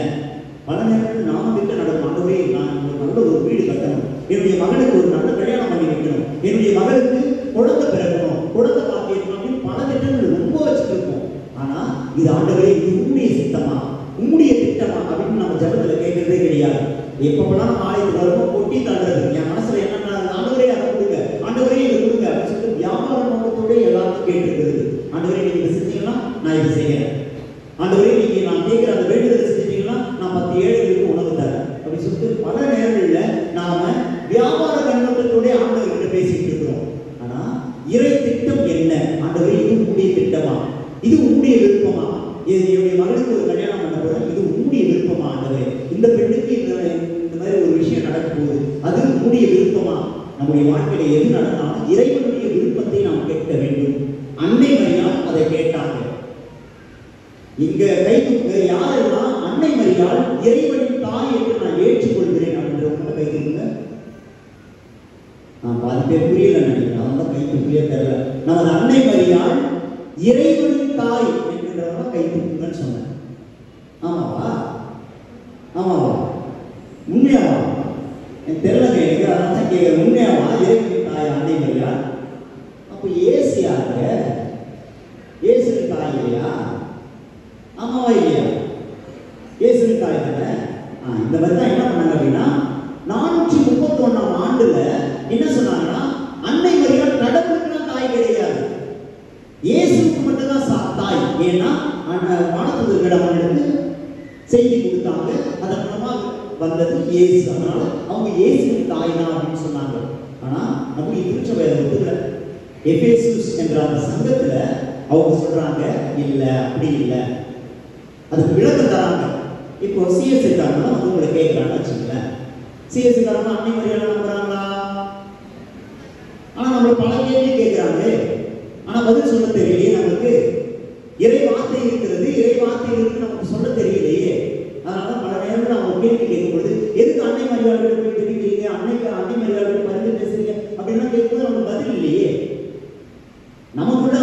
S2: பல நேரத்தில் நாம திட்டம் நடக்கும். ஆண்டவரே நான் நல்ல ஒரு வீடு கட்டணும், என்னுடைய மகனுக்கு ஒரு நல்ல கல்யாணம் பண்ணி வைக்கணும், என்னுடைய மகளுக்கு குழந்தை பிறக்கணும், குழந்தை பாக்கியணும் அப்படின்னு பல திட்டங்கள் ரொம்ப வச்சுருக்கோம். ஆனா இது ஆண்டவரே இது உம்முடைய சித்தமா, உம்முடைய திட்டமா அப்படின்னு நம்ம ஜபத்துல கேட்கறதே கிடையாது. எப்பப்பெல்லாம் நம்ம ஆலயத்துக்கு வரணும் கொட்டி தள்ளுறது, என் மனசுல என்ன ஆண்டவரே அதை கொடுங்க, ஆண்டவரே இதை கொடுங்க அப்படின்னு சொல்லிட்டு வியாபார நோக்கத்தோட எல்லாத்தையும் கேட்டுருக்கிறது. ஆண்டவரே நீங்க இதை செஞ்சீங்கன்னா நான் இதை செய்யறேன், ஆண்டவரே நீங்க நான் கேட்கிற அந்த வேண்டுதலை செஞ்சீங்கன்னா நான் 10 ஏழைகளுக்கு உணவு தரேன் அப்படின்னு சொல்லிட்டு பல நேரங்களில் நாம வியாபார கண்ணோட்டத்தோட ஆண்டவர்கிட்ட பேசிட்டு இருக்கிறோம். ஆனா இறை திட்டம் என்ன? ஆண்டவரே இது உம்முடைய திட்டமா, இது உம்முடைய விருப்பமா, என்னுடைய மகளுக்கு ஒரு கல்யாணம் பண்ண போறேன், இது உம்முடைய விருப்பமா ஆண்டவரே, இந்த பெண்ணுக்கு இந்த மாதிரி ஒரு விஷயம் நடக்க போகுது, அது உம்முடைய விருப்பமா? நம்முடைய வாழ்க்கையில எது நடந்தாலும் இறைவனுடைய விருப்பத்தை நாம் கேட்க வேண்டும். அன்னை மரியாள் அதை கேட்டாங்க. இங்க கைதுக்கு யாரெல்லாம் அன்னை மரியாள் இறைவனின் தாய் என்று நான் ஏற்றுக்கொள்கிறேன் அப்படின்றவங்க கைதுங்க. நான் பாதி பேர் புரியல நினைக்கிறேன், அவன் கைது புரிய தெரியல. நமது அன்னை மரியாள் இறைவனின் தாய் என்கின்றவங்க கைதுக்குங்கன்னு சொன்னேன். ஆமாவா? ஆமாவா? உண்மையாவா? எனக்கு தெரியலங்க, எனக்கு அதான் கேட்க. உண்மையாவா இறைவனின் தாய் அன்னை மரியாள்? அப்போ ஏசியாங்க இயேசுவின் தாய் இல்லையா? ஆமாவா இல்லையா? இயேசுவின் தாய் தானே. இந்த மாதிரி தான் என்ன பண்ணாங்க அப்படின்னா 431ஆம் ஆண்டுல என்ன சொன்னாங்கன்னா, அன்னை மரியாள் கடவுளுக்குலாம் தாய் கிடையாது, இயேசுவுக்கு மட்டும்தான் தாய். ஏன்னா வானதூதர்களிடமிருந்து செய்தி கொடுத்தாங்க, அதன் மூலமா வந்தது இயேசு, அதனால அவங்க இயேசுவின் தாய் தான் அப்படின்னு சொன்னாங்க. ஆனா நம்முடைய திருச்சபை ஒத்துக்கல. எபேசுஸ் என்ற அந்த சங்கத்துல அவங்க சொல்றாங்க இல்ல அப்படி இல்லை, அதுக்கு விளக்கம் தராங்க. இப்போ சிஎஸ்ஐ காரணம் வந்து உங்களை கேட்கறான்னு வச்சுக்கல, சிஎஸ்ஐ காரணம் அன்னை மரியாதை நம்புறாங்களா? ஆனா நம்மள பல கேள்வி கேட்கிறாங்க, ஆனா பதில் சொல்ல தெரியலையே நம்மளுக்கு. இறை வார்த்தை இருக்கிறது, இறை வார்த்தை இருக்கு, நமக்கு சொல்ல தெரியலையே. அதனால பல நேரங்கள் அவங்க கேள்வி கேட்கும்போது எதுக்கு அன்னை மரியாதை போய் தெரிவிக்கிறீங்க, அன்னை மரியாதை பரிந்து பேசுறீங்க அப்படின்னா கேட்கும்போது நமக்கு பதில் இல்லையே. நமக்குள்ள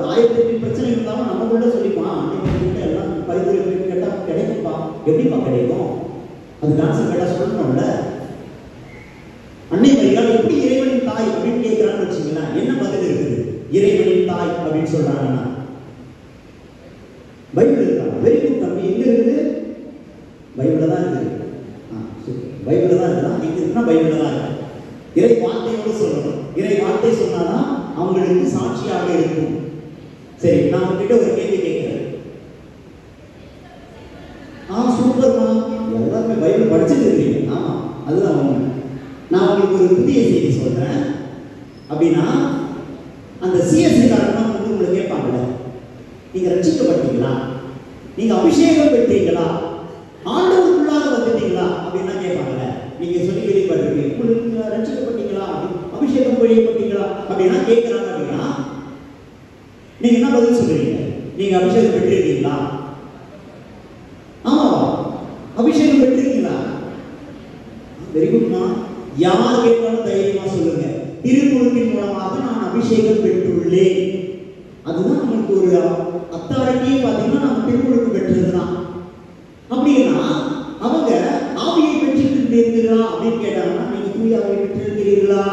S2: 1008 பிரச்சனை இருந்தாலும் நமக்குள்ள சொல்லிப்பான் அன்னை மரியாதை எல்லாம் பரிந்துரை கேட்டா கிடைக்கும்பா. எப்படிப்பா கிடைக்கும்? அது ஆன்சர் கேட்டா சொல்லணும்ல. அன்னை மரியாதை எப்படி இறைவனின் தாய் அப்படின்னு கேட்கிறான்னு வச்சுங்களேன், என்ன பதில் இருக்குது? இறைவனின் தாய் அப்படின்னு சொல்றாங்கன்னா பைபிள் இருக்காங்க. வெரி குட் தம்பி, எங்க இருக்குது? பைபிள்ல தான் இருக்குது. பைபிள்ல தான் இருக்குன்னா எங்க இருக்குன்னா பைபிள்ல தான் இருக்கு. இறை வார்த்தையோடு சொல்லணும். இறை வார்த்தை சொன்னாதான் அவங்களுக்கு சாட்சியாக இருக்கும். சரி, நான் உங்ககிட்ட ஒரு கேள்வி கேட்கிறேன். சூப்பர்மா, எல்லாருமே பைபிள் படிச்சுட்டு இருக்கீங்க. ஆமா, அதுதான் உண்மை. நான் உங்களுக்கு ஒரு புதிய செய்தி சொல்றேன். அப்படின்னா அந்த சிஎஸ்சி காரணம் வந்து உங்களை கேட்பாங்கல்ல, நீங்க ரட்சிக்கப்பட்டீங்களா, நீங்க அபிஷேகம் பெற்றீங்களா, ஆண்டவருக்குள்ளாக வந்துட்டீங்களா அப்படின்னா கேட்பாங்கல்ல. நீங்க சொல்லி கேள்விப்பட்டிருக்கீங்க, உங்களுக்கு ரட்சிக்கப்பட்டீங்களா, அபிஷேகம் பெற்றீங்களா அப்படின்னா கேட்கிறாங்க. அப்படின்னா நீங்க என்ன பதில் சொல்றீங்க? நீங்க அபிஷேகம் பெற்றிருக்கீங்களா? ஆமாவா? அபிஷேகம் பெற்றிருக்கீங்களா? வெரி குட்மா. யார் கேட்டாலும் தைரியமா சொல்லுங்க, திருமுழுக்கின் மூலமாக நான் அபிஷேகம் பெற்றுள்ளேன். அதுதான் நமக்கு ஒரு அத்தாரிட்டியே பார்த்தீங்கன்னா நம்ம திருமுழுக்கு பெற்றதுதான். அப்படின்னா அவங்க ஆவியை பெற்றிருக்கிறீர்களா அப்படின்னு கேட்டாங்கன்னா நீங்க தூய ஆவியை பெற்றிருக்கிறீர்களா?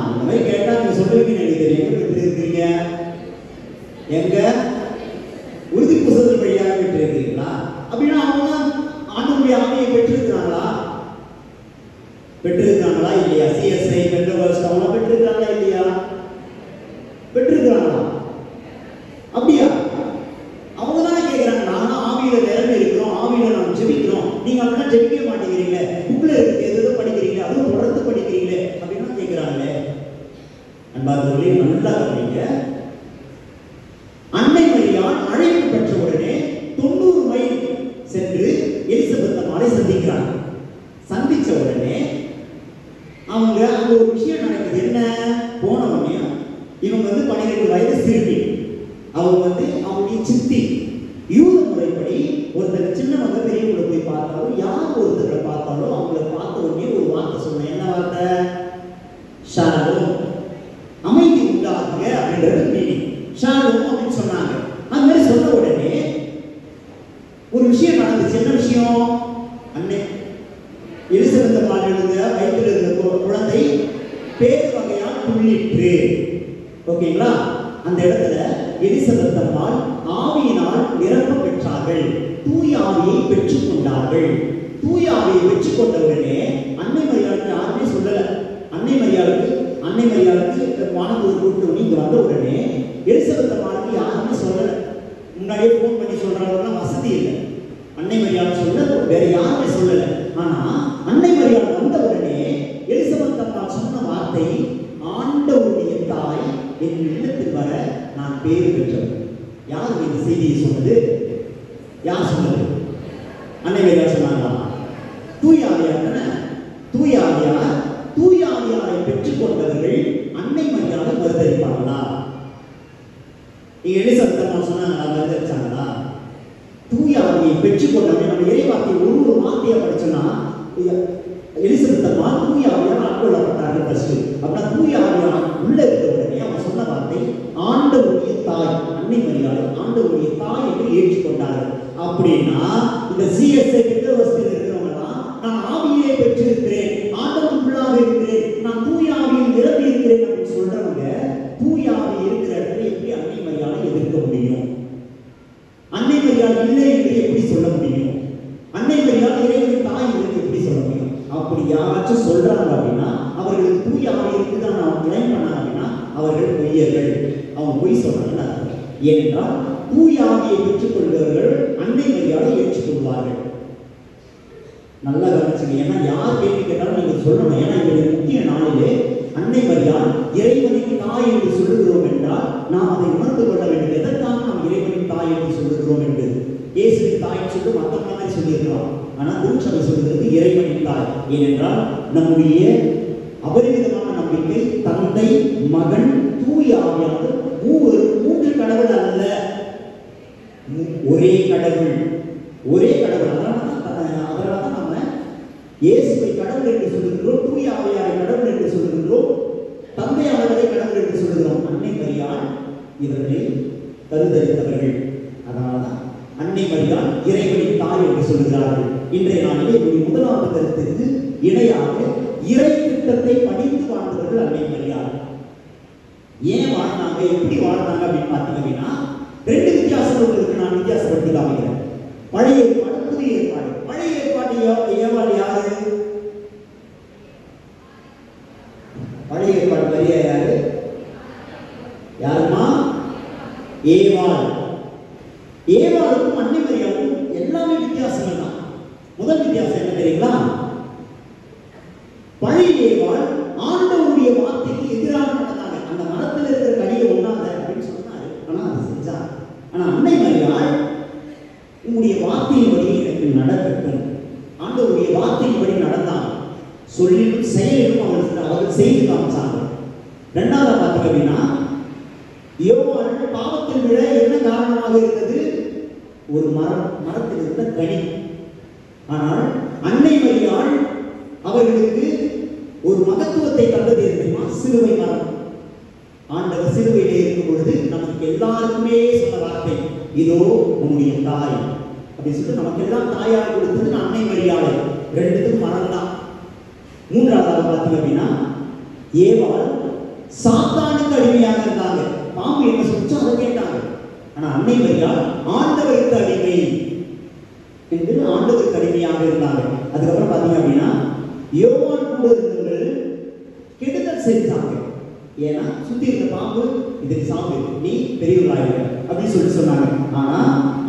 S2: இந்த மாதிரி கேட்டா நீங்க சொல்லுவீங்க, எனக்கு தெரியும். எங்க பெற்றிருக்கிறீங்க? எங்க உறுதி புசல் வழியாக பெற்றிருக்கிறீங்களா? அப்படின்னா அவங்க ஆண்டவருடைய ஆவியை பெற்றிருக்கிறாங்களா? பெற்றிருக்காங்களா இல்லையா? சிஎஸ்ஐ பெற்றவர்கள் அவங்க பெற்றிருக்காங்களா இல்லையா? பெற்றிருக்கிறாங்களா? அப்படியா? அவங்க தானே கேட்கிறாங்க. நானும் ஆவியில நிரம்பி இருக்கிறோம், ஆவியில நாம் ஜெபிக்கிறோம், நீங்க அப்படின்னா ஜெபிக்க மாட்டேங்கிறீங்க, புக்ல இருக்கு எதோ படிக்கிறீங்க, அதுவும் தொடர்ந்து படிக்கிறீங்களே அப்படின்னா கேட்கிறாங்களே. அன்பார்ந்தவர்களே, நல்லா கவனிங்க. அன்னை மரியாள் அழைப்பு பெற்ற உடனே 90 மைல் சென்று எலிசபெத் அம்மாளை சந்திக்கிறாங்க. சந்திச்ச உடனே அவங்க அங்க ஒரு விஷயம் நடக்குது. என்ன? போன உடனே இவங்க வந்து 12 வயது சிறுமி, அவங்க வந்து அவங்களுடைய சித்தி. யூத முறைப்படி ஒருத்தர் சின்னவங்க பெரியவங்களை போய் பார்த்தாலும், யார் ஒருத்தரை பார்த்தாலும் அவங்கள பார்த்த உடனே ஒரு வார்த்தை சொன்னேன். என்ன வார்த்தை? ஷாலோம், அமைதி உண்டாகுங்க அப்படின்றது மீனிங். ஷாலோம் அப்படின்னு சொன்னாங்க. அந்த மாதிரி சொன்ன உடனே ஒரு விஷயம் நடந்துச்சு. என்ன விஷயம்? அன்னை எலிசபெத் அம்மாள் எழுந்த வயிற்றில் இருந்த குழந்தை பேர் வகையால் துள்ளிற்று. ஓகேங்களா? அந்த இடத்துல எலிசபெத் அம்மாள் ஆவியினால் நிரப்ப பெற்றார்கள், தூய ஆவியை பெற்றுக் கொண்டார்கள். தூய ஆவியை பெற்றுக் கொண்டவுடனே அன்னை மரியாளுக்கு யாருமே சொல்லல. அன்னை மரியாளுக்கு வானதூதர் கூப்பிட்டு இங்க வந்த உடனே எலிசபெத் அம்மாளுக்கு யாருமே சொல்லல. முன்னாடியே போன் பண்ணி சொல்றாங்கன்னா வசதி இல்லை. அன்னை மரியாள் சொல்ல வேற யாருமே சொல்லல. ஆனா அன்னை மரியாள் வந்த உடனே எலிசபெத் அம்மாள் சொன்ன வார்த்தை, ஆண்டவருடைய தாய் என் இல்லத்தில் வர நான் பேறு பெற்றவர். யார் இந்த செய்தியை சொன்னது? யார் சொன்னது? அன்னை மரியாள் சொன்னாங்களா? தூய ஆவியார் தானே. தூய ஆவியாரை பெற்றுக் கொண்டவர்கள் அன்னை மரியாதை மறுதளிப்பாங்களா? நீங்க எலிசபெத் அம்மாள் சொன்னாங்களா? மறுதளிச்சாங்களா? தூய ஆவியை பெற்றுக் கொண்டவர்கள் நம்ம இறை வார்த்தையை ஒரு வார்த்தையை படிச்சோம்னா எலிசபெத் அம்மா தூய ஆவியார் ஆட்கொள்ளப்பட்டார்கள். ஃபர்ஸ்ட் அப்படின்னா தூய ஆவியார் உள்ள இருக்க உடனே அவங்க சொன்ன வார்த்தை, ஆண்டவருடைய தாய் அன்னை மரியாதை ஆண்டவருடைய தாய் என்று ஏற்றுக்கொண்டார்கள். அப்படின்னா இந்த சிஎஸ்ஐ பெற்றவர்கள் இருக்கிறவங்கலாம் நான் ஆவியை பெற்றிருக்கிறேன், ஆண்டவருக்குள்ளாக இருக்கிறேன், நான் தூய ஆவியில் நிரம்பி இருக்கிறேன் அப்படின்னு சொல்றவங்க தூய ஆவி இருக்கிற இடத்துல எப்படி அன்னை மரியாதை எதிர்க்க முடியும்? அன்னை மரியாதை இல்லை என்று எப்படி சொல்ல முடியும்? அன்னை மரியாதை இறைவனின் தாய் என்று எப்படி சொல்ல முடியும்? அப்படி யாராச்சும் சொல்றாங்க அப்படின்னா அவர்களுக்கு தூய ஆவி இருக்குதான் அவங்க கிளைம் பண்ணாங்க அப்படின்னா அவர்கள் பொய்யர்கள், அவங்க பொய் சொல்றாங்கன்னு அர்த்தம். ஏனென்றால் தூய ஆவியை பெற்றுக் கொள்பவர்கள் அன்னை மரியாதை ஏற்றுக்கொள்வார்கள். நல்லா கவனிச்சுங்க. ஏன்னா யார் கேள்வி கேட்டாலும் நீங்க சொல்லணும். ஏன்னா இவருடைய முக்கிய நாளிலே அன்னை மரியாள் இறைவனின் தாய் என்று சொல்லுகிறோம் என்றால் நாம் அதை உணர்ந்து கொள்ள வேண்டும். எதற்காக நாம் இறைவனின் தாய் என்று சொல்லுகிறோம் என்று. இயேசுவின் தாய் சொல்லி மற்ற மாதிரி சொல்லியிருக்கலாம். ஆனால் திருச்சபை சொல்லுகிறது இறைவனின் தாய். ஏனென்றால் நம்முடைய அபரிமிதமான நம்பிக்கை தந்தை, மகன், தூய ஆவியானவர் மூன்று கடவுள் அல்ல, ஒரே கடவுள். ஒரே கடவுள். அதனால நம்ம இயேசுவை கடவுள் என்று சொல்லுகிறோம், தூய ஆவியாரை கடவுள் என்று சொல்லுகின்றோம், தந்தை அவர்களை கடவுள் என்று சொல்லுகிறோம். அன்னை மரியாள் இவர்களை கருதறிந்தவர்கள். அதனால்தான் அன்னை மரியாள் இறைவனின் தாய் என்று சொல்லுகிறார்கள். இன்றைய நாளிலே என்னுடைய முதலாவது கருத்துக்கு இணையாக இறை திட்டத்தை படித்து வாழ்ந்தவர்கள் அன்னை மரியாள். ஏன் வாழ்ந்தாங்க, எப்படி வாழ்ந்தாங்க அப்படின்னு பார்த்தீங்கன்னா ரெண்டு வித்தியாசங்களுக்கு நான் வித்தியாசப்படுத்தி காமிக்கிறேன். பழைய ஏற்பாடு, புதிய ஏற்பாடு. பழைய ஏற்பாடு ஏவாள் யாரு? பழைய ஏற்பாடு மரியா யாரு? யாருமா? ஏவாள். ஏவாளுக்கும் அன்னை மரியாவுக்கும் எல்லாமே வித்தியாசங்கள் தான். முதல் வித்தியாசம் என்ன தெரியுங்களா? பழைய ஏவாள் ஆண்டவருடைய வார்த்தைக்கு எதிராக நடந்தாங்க. அந்த மரத்தில் இருக்கிற கனியை ஒண்ணாத அப்படின்னு சொன்னாரு, ஆனா அதை செஞ்சாங்க. ஆனா அன்னை மரியாள் உங்களுடைய வார்த்தையின்படி எனக்கு நடக்கட்டும், ஆண்டவருடைய வார்த்தையின்படி நடந்தாங்க. சொல்லிலும் செயலிலும் அவர்கள் செய்து காமிச்சாங்க. இரண்டாவது பார்த்தீங்க அப்படின்னா யோவான் பாவத்தில் விட என்ன காரணமாக இருந்தது? ஒரு மரத்தில் இருந்த கனி. ஆனால் அன்னை மரியாள் அவர்களுக்கு ஒரு மகத்துவத்தை தந்தது தெரியுமா? சிலுவை மரம். ஆண்டவர் சிலுவையிலே இருக்கும் பொழுது நமக்கு எல்லாருக்குமே சொன்ன வார்த்தை, இதோ உன்னுடைய தாய் அப்படின்னு சொல்லிட்டு நமக்கு எல்லாம் தாயாக கொடுத்தது அன்னை மரியாதை. ரெண்டுத்துக்கும் மரம் தான். மூன்றாவது பார்த்தீங்க அப்படின்னா ஏவாள் சாத்தானுக்கு அடிமையாக இருந்தாங்க. பாம்பு என்ன சொல்லிச்சோ அதை கேட்டாங்க. ஆனா அன்னை மரியாள் ஆண்டவருக்கு அடிமை என்று ஆண்டவருக்கு அடிமையாக இருந்தாங்க. அதுக்கப்புறம் பார்த்தீங்க அப்படின்னா யோவான் கூட இருந்தவர்கள் கெடுதல் செஞ்சாங்க. ஏன்னா சுத்தி இருந்த பாம்பு இதுக்கு சாம்பு, நீ பெரியவர்களாக அப்படின்னு சொன்னாங்க. ஆனா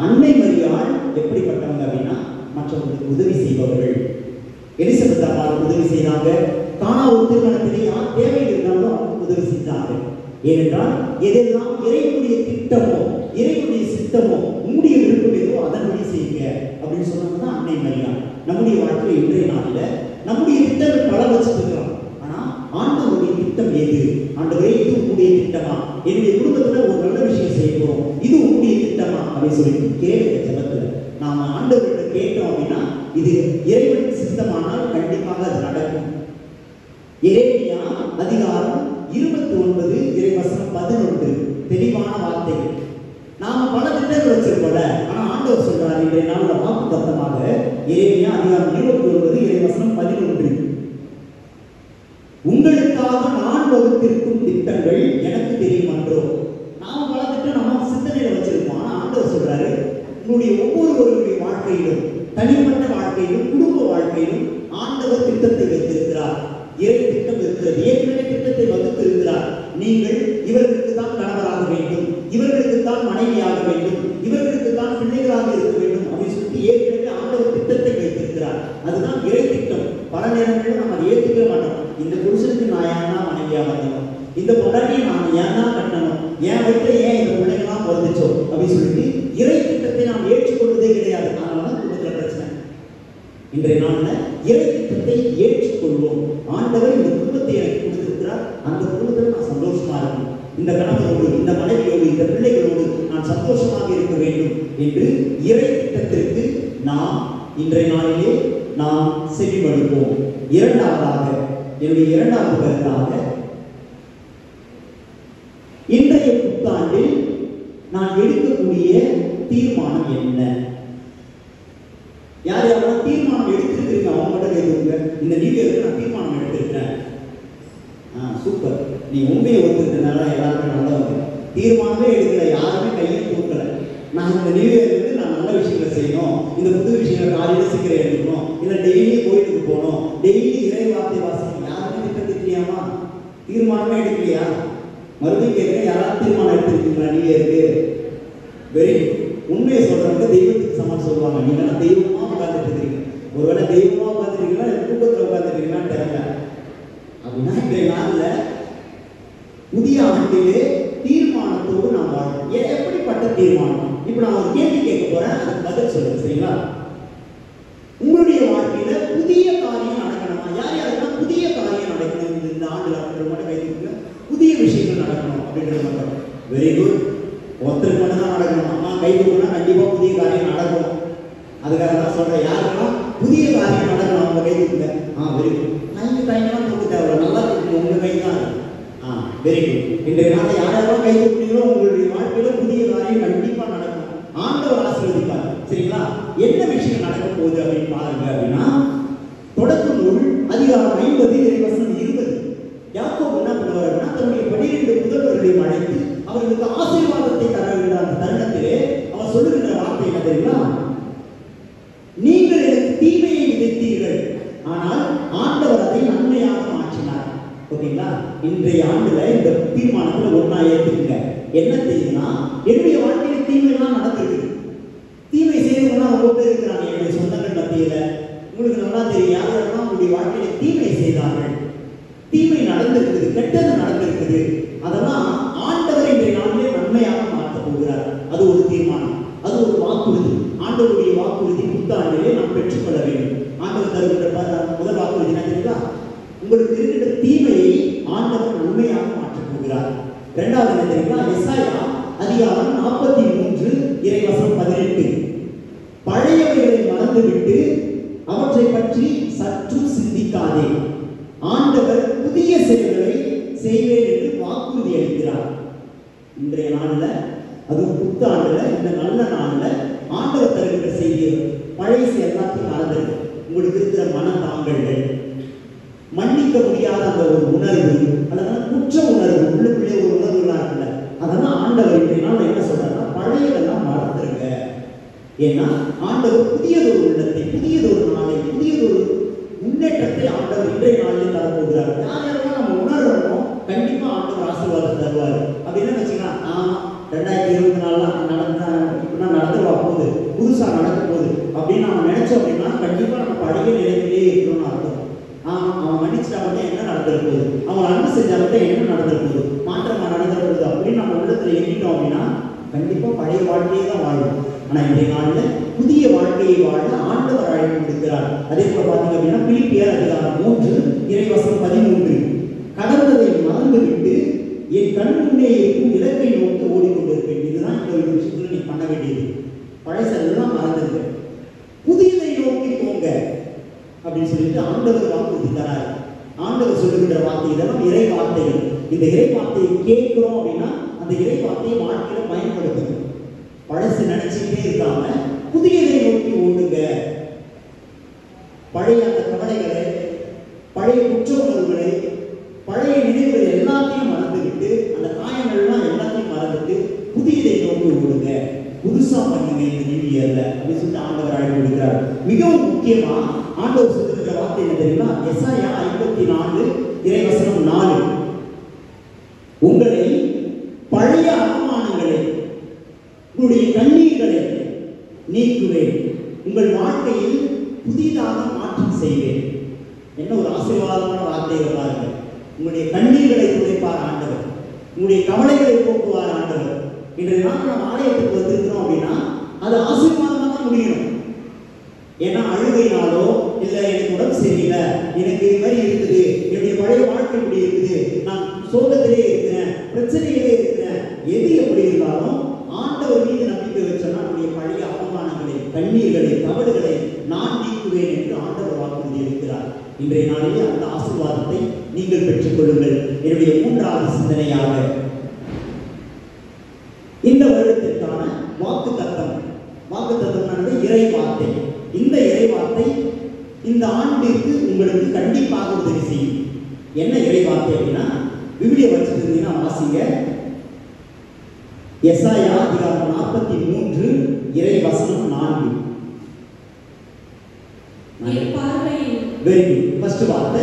S2: அன்னை மரியாள் எப்படிப்பட்டவங்க அப்படின்னா மற்றவங்களுக்கு உதவி செய்பவர்கள். எலிசபெத் அம்மாவுக்கு உதவி செய்தாங்க. கானா ஒரு திருமணத்திலே யார் தேவை இருந்தாலும் அவங்களுக்கு உதவி செஞ்சாங்க. ஏனென்றால் எதெல்லாம் இறைவனுடைய திட்டமோ, இறைவனுடைய சித்தமோ, உங்களுடைய விருப்பம் ஏதோ அதன்படி செய்யுங்க அப்படின்னு சொன்னாங்கன்னா அன்னை மரியாள். நம்முடைய வாழ்க்கையில் இன்றைய நாளில நம்முடைய திட்டங்கள் பல வச்சுருக்கிறோம். ஆனா ஆண்டவருடைய திட்டம் எது? ஆண்டவரே இது உங்களுடைய திட்டமா? என்னுடைய குடும்பத்துல ஒரு நல்ல விஷயம் செய்யணும், இது உங்களுடைய திட்டமா அப்படின்னு சொல்லிட்டு கேட்கிற ஜபத்துல நாம ஆண்டவர்கிட்ட கேட்டோம் அப்படின்னா இது இறைவனுக்கு சித்தமானால் கண்டிப்பாக அது நடக்கும். எரேமியா அதிகாரம் 29 இறைவசனம் 11 தெளிவான வார்த்தைகள். நாம பல திட்டங்கள் வச்சிருக்கோம்ல, ஆனா ஆண்டவர் சொல்றாரு இன்றைய நாள்ல வாக்கு தத்தமாக எரேமியா அதிகாரம் 29 இறைவசனம் 11, உங்களுக்காக நான் வகுத்திருக்கும் திட்டங்கள் எனக்கு தெரியும் என்றோ. நாம பல திட்டம் நம்ம சிந்தனையில வச்சிருக்கோம். ஆனா ஆண்டவர் சொல்றாரு உங்களுடைய ஒவ்வொருவருடைய வாழ்க்கையிலும், தனிப்பட்ட வாழ்க்கையிலும், குடும்ப வாழ்க்கையிலும் ஆண்டவர் திட்டத்தை வைத்திருக்கிறார். இறை திட்டம் இருக்கிறது. ஏற்கனவே திட்டத்தை வகுத்திருக்கிறார். நீங்கள் இவர்களுக்கு தான் கணவராக வேண்டும், இவர்களுக்கு தான் மனைவியாக வேண்டும், இவர்களுக்கு தான் பிள்ளைகளாக இருக்க வேண்டும் அப்படின்னு சொல்லிட்டு ஏற்கனவே ஆண்டவர் திட்டத்தை வைத்திருக்கிறார். அதுதான் இறை திட்டம். பல நேரங்களில் நம்ம அதை ஏற்றுக்க மாட்டோம். இந்த புருஷனுக்கு நான் ஏன்னா மனைவியாக வரணும், இந்த பொண்டாட்டியை நான் ஏன்னா கட்டணும், என் வீட்டுல ஏன் இந்த பிள்ளைங்களாம் பிறந்துச்சோ அப்படின்னு சொல்லிட்டு இறை திட்டத்தை நாம் ஏற்றுக்கொள்வதே கிடையாது. அதனால குடும்பத்துல பிரச்சனை. இன்றைய நாள்ல இறை திட்டத்தை ஏற்றுக்கொள்வோம். ஆண்டவர் இந்த குடும்பத்தை எனக்கு கொடுத்திருக்கிறார், அந்த குடும்பத்தில் நான் சந்தோஷமா இருக்கணும், இந்த கணவரோடு, இந்த மனைவியோடு, இந்த பிள்ளைகளோடு நான் சந்தோஷமாக இருக்க வேண்டும் என்று இறை திட்டத்திற்கு நாம் இன்றைய நாளிலே நாம் செவிமடுப்போம். இரண்டாவதாக என்னுடைய இரண்டாவது கருத்தாக, இன்றைய புத்தாண்டில் நான் எடுக்கக்கூடிய தீர்மானம் என்ன? யார் யாரெல்லாம் தீர்மானம் எடுத்திருக்கிறீங்க அவங்க மட்டும் கேட்குங்க. இந்த நியூ இயருக்கு நான் தீர்மானம் எடுத்திருக்கிறேன். சூப்பர், நீ உண்மையை ஒத்துக்கிறதுனால எல்லாருமே நல்லவங்க. தீர்மானமே எடுக்கல, யாருமே கையை தூக்கல. நான் இந்த நியூ இயருக்கு நான் நல்ல விஷயங்களை செய்யணும், இந்த புது விஷயங்களை காலையில் சீக்கிரம் எடுக்கணும், இல்லை டெய்லி கோயிலுக்கு போகணும், டெய்லி இறை வார்த்தை வாசிக்கணும். யாருமே திட்டத்திட்டியாமா? தீர்மானமே எடுக்கலையா? மறுபடியும் கேட்குறேன், யாராவது தீர்மானம் எடுத்திருக்கீங்களா நியூ இயருக்கு? Very good. உண்மையை சொல்றவங்க தெய்வத்துக்கு சமம் சொல்லுவாங்க. நீங்க தெய்வமா உட்கார்ந்துட்டு இருக்கீங்க. ஒருவேளை தெய்வமா உட்கார்ந்துருக்கீங்களா, கூட்டத்தில் உட்கார்ந்துருக்கீங்களான்னு தெரியல. அப்ப அப்படின்னா இன்றைய நாளில் புதிய ஆண்டிலே தீர்மானத்தோடு நாம் வாழணும். எப்படிப்பட்ட தீர்மானம்? இப்போ நான் ஒரு கேள்வி கேட்க போறேன், அதுக்கு பதில் சொல்லுங்க, சரிங்களா? உங்களுடைய வாழ்க்கையில புதிய காரியம் நடக்கணுமா? யார் யாருக்கெல்லாம் புதிய காரியம் நடக்கணும் இந்த ஆண்டுல அப்படின்ற மாதிரி கைதுக்கு புதிய விஷயங்கள் நடக்கணும் அப்படின்ற மாதிரி? Very good. ஒருத்தருக்கு மட்டும் தான் நடக்கணும். அம்மா கை தூக்குனா கண்டிப்பா புதிய காரியம் நடக்கும். அதுக்காக தான் சொல்றேன், யாருக்கெல்லாம் புதிய காரியம் நடக்கணும் அவங்க கை தூக்குங்க. Very good. கையெல்லாம் தூக்க தேவை, நல்லா தூக்குங்க, உங்க கை தான். Very good. இன்றைய நாளில் யாரெல்லாம் கை தூக்குறீங்களோ உங்களுடைய வாழ்க்கையில புதிய காரியம் கண்டிப்பா நடக்கும். ஆண்டவர் ஆசீர்வதிப்பார், சரிங்களா? என்ன விஷயம் நடக்க போகுது அப்படின்னு பாருங்க. அப்படின்னா தொடக்க நூல் அதிகாரம் 50 இறைவசனம் 20. யாக்கோபு என்ன பண்ணுவார் அப்படின்னா தன்னுடைய 12 புதல்வர்களையும் அழைத்து அவர்களுக்கு ஆசீர்வாதத்தை தருகின்ற அந்த தருணத்திலே அவர் சொல்லுகின்ற வார்த்தை என்ன தெரியுமா? நீங்கள் எனக்கு தீமையை விதைத்தீர்கள், ஆனால் ஆண்டவர் அதை நன்மையாக மாற்றினார். ஓகேங்களா? இன்றைய ஆண்டுல இந்த தீர்மானத்துல ஒன்னா ஏற்றுங்க. என்ன தெரியுதுன்னா, என்னுடைய வாழ்க்கையில தீமையெல்லாம் நடந்திருக்கு. தீமை செய்தவங்கலாம் ரொம்ப பேர் இருக்கிறாங்க என்னுடைய சொந்தங்கள் மத்தியில. உங்களுக்கு நல்லா தெரியும் யாரெல்லாம் உங்களுடைய வாழ்க்கையில தீமை செய்தார்கள், தீமை நடந்திருக்குது, கெட்டது நடந்திருக்குது. அதெல்லாம் ஆண்டவர் இன்றைய நாளிலே நன்மையாக மாற்றப் போகிறார். அது ஒரு தீர்மானம், அது ஒரு வாக்குறுதி. ஆண்டவருடைய வாக்குறுதி புத்தாண்டிலே நாம் பெற்றுக்கொள்ள வேண்டும். ஆண்டவர் தருகின்ற முதல் வாக்குறுதி என்ன தெரியுங்களா? உங்களுக்கு இருக்கின்ற தீமையை ஆண்டவர் நன்மையாக மாற்றப் போகிறார். இரண்டாவது என்ன தெரியுங்களா? எசாயா அதிகாரம் 43 இறைவசனம் 18. பழையவைகளை மறந்துவிட்டு அவற்றை பற்றி சற்று சிந்திக்காதே, ஆண்டவர் புதிய செயல்களை செய்வேன் என்று வாக்குறுதி அளிக்கிறார். இன்றைய நாளில், அதுவும் புத்தாண்டுல, இந்த நல்ல நாளில் ஆண்டவர் தருகின்ற செய்தி பழைய எல்லாத்தையும் மறந்துருக்கு. உங்களுக்கு இருக்கிற மனத்தாங்கல்கள், மன்னிக்க முடியாத அந்த ஒரு உணர்வு, அல்லது குற்ற உணர்வு, உள்ளுக்குள்ளே ஒரு உணர்வுலாம் இருக்குல்ல, அதெல்லாம் ஆண்டவர் இன்றைய நாள் என்ன சொல்றாருன்னா பழையதெல்லாம் மறந்துருங்க. ஏன்னா ஆண்டவர் புதியதொரு உள்ளத்தை, புதியதொரு நாளை, புதியதொரு முன்னேற்றத்தை ஆண்டவர் இன்றைய நாளில் தரப்போகிறார். யாரெல்லாம் நம்ம உணர்றோமோ கண்டிப்பா ஆண்டவர் ஆசீர்வாதம் தருவார். அப்படின்னு வச்சுக்கலாம். 2024 நடந்துவா போகுது, புதுசா நடக்க போகுது அப்படின்னு நம்ம நினைச்சோம் அப்படின்னா கண்டிப்பா நம்ம பழைய நிலையிலே இருக்கணும்னு அர்த்தம். அவன் மன்னிச்சுட்டா மட்டும் என்ன நடந்துட போகுது, அவன் அன்பு செஞ்சா மட்டும் என்ன நடந்துட போகுது, மாற்றமா நடந்துட போகுது அப்படின்னு நம்ம உள்ளத்துல எண்ணிட்டோம் அப்படின்னா கண்டிப்பா பழைய வாழ்க்கையே தான் வாழும். ஆனா இன்றைய நாளில் புதிய வாழ்க்கையை வாழ ஆண்டவர் அழைப்பு கொடுக்கிறார். அதே போல பாத்தீங்க அப்படின்னா பிலிப்பியர் அதிகாரம் 3 இறைவசனம் 13. கடந்ததை மறந்துவிட்டு என் கண் முன்னே இருக்கும் இலக்கை நோக்கி ஓடிக்கொண்டிருப்பேன். இதுதான் இந்த ஒரு விஷயத்துல நீ பண்ண வேண்டியது. பழசெல்லாம் மறந்துருக்க, புதியதை நோக்கி போங்க அப்படின்னு சொல்லிட்டு ஆண்டவர் வாக்குறுதி தரார். ஆண்டவர் சொல்லுகின்ற வார்த்தை இதெல்லாம் இறை வார்த்தைகள். இந்த இறை வார்த்தையை கேட்கிறோம் அப்படின்னா அந்த இறை வார்த்தையை வாழ்க்கையில பயன்படுத்தணும். பழசு நினைச்சுக்கிட்டே இருக்காம புதியதை நோக்கி ஓடுங்க. பழைய அந்த கவலைகளை, பழைய குற்ற உணர்வுகளை, பழைய நினைவுகள் எல்லாத்தையும் மறந்துவிட்டு, அந்த காயங்கள்லாம் எல்லாத்தையும் மறந்துட்டு புதியதை நோக்கி ஓடுங்க, புதுசா பண்ணுங்க இந்த நியூ இயர்ல அப்படின்னு சொல்லிட்டு ஆண்டவர் அழைப்பு கொடுக்கிறார். மிகவும் முக்கியமா ஆண்டவர் சொல்லுகிற வார்த்தை என்ன தெரியுமா? எசாயா 54 இறைவசனம் 4. உங்களை பழைய அவமானங்களை, உங்களுடைய கண்ணீர்களை நீக்குவேன், உங்கள் வாழ்க்கையில் புதிதாக மாற்றம் செய்வேன். என்ன ஒரு ஆசீர்வாதமான வார்த்தையை பாருங்க. உங்களுடைய கண்ணீர்களை துடைப்பார் ஆண்டவர், உங்களுடைய கவலைகளை போக்குவார் ஆண்டவர். இன்றைய நாள் நம்ம ஆலயத்துக்கு வந்திருக்கிறோம் அப்படின்னா அது ஆசீர்வாதமாக தான் முடியணும். ஏன்னா அழுகையினாலோ இல்லை எனக்கு உடம்பு சரியில்லை, எனக்கு இது மாதிரி இருக்குது, என்னுடைய பழைய வாழ்க்கை இப்படி இருக்குது, நான் சோகத்திலே இருக்கிறேன், பிரச்சனையிலே இருக்கிறேன், எது எப்படி இருந்தாலும் ஆண்டவர் மீது நம்பிக்கை வச்சோன்னா நம்முடைய பழைய அவமானங்களை, கண்ணீர்களை, கவலைகளை நான் நீக்குவேன் என்று ஆண்டவர் வாக்குறுதி இருக்கிறார். இன்றைய நாளிலே அந்த ஆசீர்வாதத்தை நீங்கள் பெற்றுக்கொள்ளுங்கள். என்னுடைய 3வது சிந்தனையாக இந்த வருடத்திற்கான வாக்கு தத்தம். வாக்கு தத்தம் இறை வார்த்தை. இந்த இறை வார்த்தை இந்த ஆண்டிற்கு உங்களுக்கு கண்டிப்பாக உதவி செய்யும். என்ன இறை வார்த்தை அப்படின்னா, விவிலிய வச்சிருந்தீங்கன்னா வாசிங்க. எசாயா அதிகாரம் 43 இறை வசனம் 4. Very good. ஃபர்ஸ்ட் வார்த்தை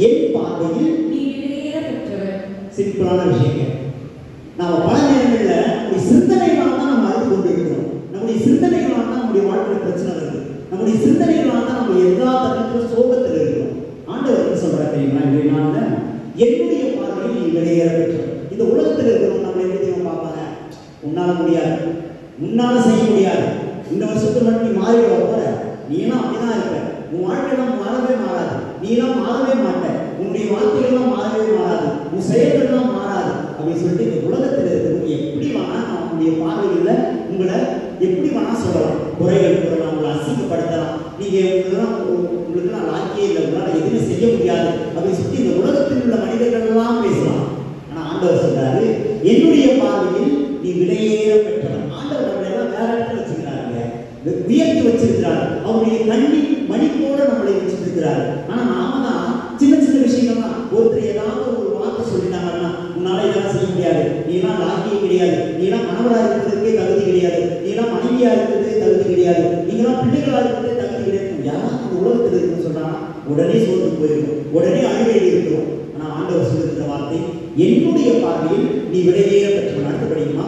S2: என் பார்வையில் நீ விலையேற பெற்றவர். சிம்பிளான விஷயங்க. நாம பல நேரங்களில் நம்முடைய சிந்தனைகளால் தான் நம்ம அழுது கொண்டு இருக்கிறோம். நம்முடைய சிந்தனைகளால் தான் நம்முடைய வாழ்க்கையில் பிரச்சனை வருது. நம்முடைய சிந்தனைகளால் தான் நம்ம எல்லா தரத்திலும் சோகத்தில் இருக்கிறோம். ஆண்டவர் என்ன சொல்றாரு தெரியுமா? இன்றைய நாளில் என்னுடைய பார்வையில் நீ விலையேற பெற்றவன். இந்த உலகத்தில் இருக்கிறவங்க நம்ம எப்படி தெரியும் பார்ப்பாங்க, உன்னால முடியாது, உன்னால செய்ய முடியாது, இந்த வருஷத்துக்கு மட்டும் நீ மாறிடுவ போற, நீ எல்லாம் அப்படிதான் இருப்ப, உன் வாழ்க்கையெல்லாம் மாறவே மாறாது, நீ எல்லாம் மாறவே மாட்ட, உன்னுடைய வார்த்தைகள்லாம் மாறவே மாறாது, உன் செயல்கள்லாம் மாறாது அப்படின்னு சொல்லிட்டு இந்த உலகத்தில் இருக்கிறவங்க எப்படி வேணா அவங்களுடைய பார்வையில் உங்களை எப்படி வேணா சொல்லலாம், குறைகள் கூறலாம், உங்களை அசிங்கப்படுத்தலாம், நீங்க உங்களுக்குலாம் லாக்கியே இல்லை, உங்களால் எதுவுமே செய்ய முடியாது அப்படின்னு சொல்லி இந்த உலகத்தில் உள்ள மனிதர்கள் எல்லாம் பேசலாம். ஆனா ஆண்டவர் சொல்றாரு, என்னுடைய பார்வையில் நீ விலையேற பெற்றவன். ஆண்டவர் நம்மளை எல்லாம் வேற இடத்துல வச்சிருக்கிறாங்க, உயர்த்தி வச்சிருக்கிறார், அவருடைய கண்ணின் மணி போல நம்மளை வச்சிருக்கிறார். ஆனா நாம தான் சின்ன சின்ன விஷயங்கள்லாம் ஒருத்தர் ஏதாவது ஒரு வார்த்தை சொல்லிட்டாங்கன்னா, உன்னால இதெல்லாம் செய்ய முடியாது, நீ எல்லாம் லாக்கியே கிடையாது, நீ எல்லாம் கணவரா இருக்கிறதுக்கே தகுதி கிடையாது, நீ எல்லாம் மனைவியா இருக்கிறதே தகுதி கிடையாது, நீங்களாம் பிள்ளைகளா இருக்கிறதே தகுதி கிடையாது, யாரும் இந்த உலகத்தில் இருக்குன்னு சொன்னா உடனே சோர்ந்து போயிருக்கும், உடனே அழுகையில் இருக்கும். ஆனா ஆண்டவர் சொல்லுகிற வார்த்தை, என்னுடைய பார்வையில் நீ விலையேற பெற்றவன். அடுத்து படிக்குமா,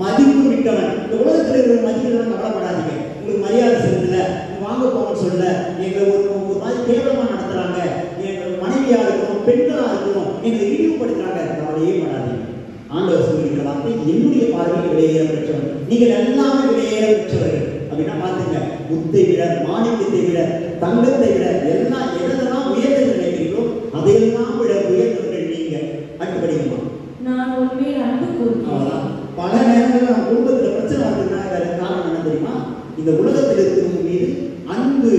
S2: மதிப்பு மிக்கவன். இந்த உலகத்தில் இருக்கிற மதிப்பெல்லாம் கவலைப்படாதீங்க, உங்களுக்கு மரியாதை செலுத்தல, வாங்க போங்கன்னு சொல்ல, எங்களை ஒரு மாதிரி கேவலமா நடத்துறாங்க, எங்கள் மனைவியா இருக்கணும், பெண்களா இருக்கணும், எங்களை இழிவுபடுத்துறாங்க, கவலையே படாதீங்க. ஆண்டவர் சொல்லியிருக்கிற வார்த்தை, என்னுடைய பார்வையில் விலையேற பெற்றவன். நீங்கள் எல்லாமே விலையேற பெற்றவர்கள் அப்படின்னா பாத்துங்க, முத்தை விட, மாணிக்கத்தை விட, தங்கத்தை விட, எல்லாம் எதெல்லாம் உயர்ந்து நினைக்கிறீங்களோ அதையெல்லாம் விட உயர்ந்தவர்கள் நீங்க. அடுத்து படிக்குமா,
S6: நான் உண்மையில் அன்பு கூறுகிறேன்.
S2: பல நேரங்களில் நம்ம குடும்பத்தில் பிரச்சனை வருதுன்னா காரணம் என்ன தெரியுமா, இந்த உலகத்தில் இருக்கிறவங்க மீது அன்பு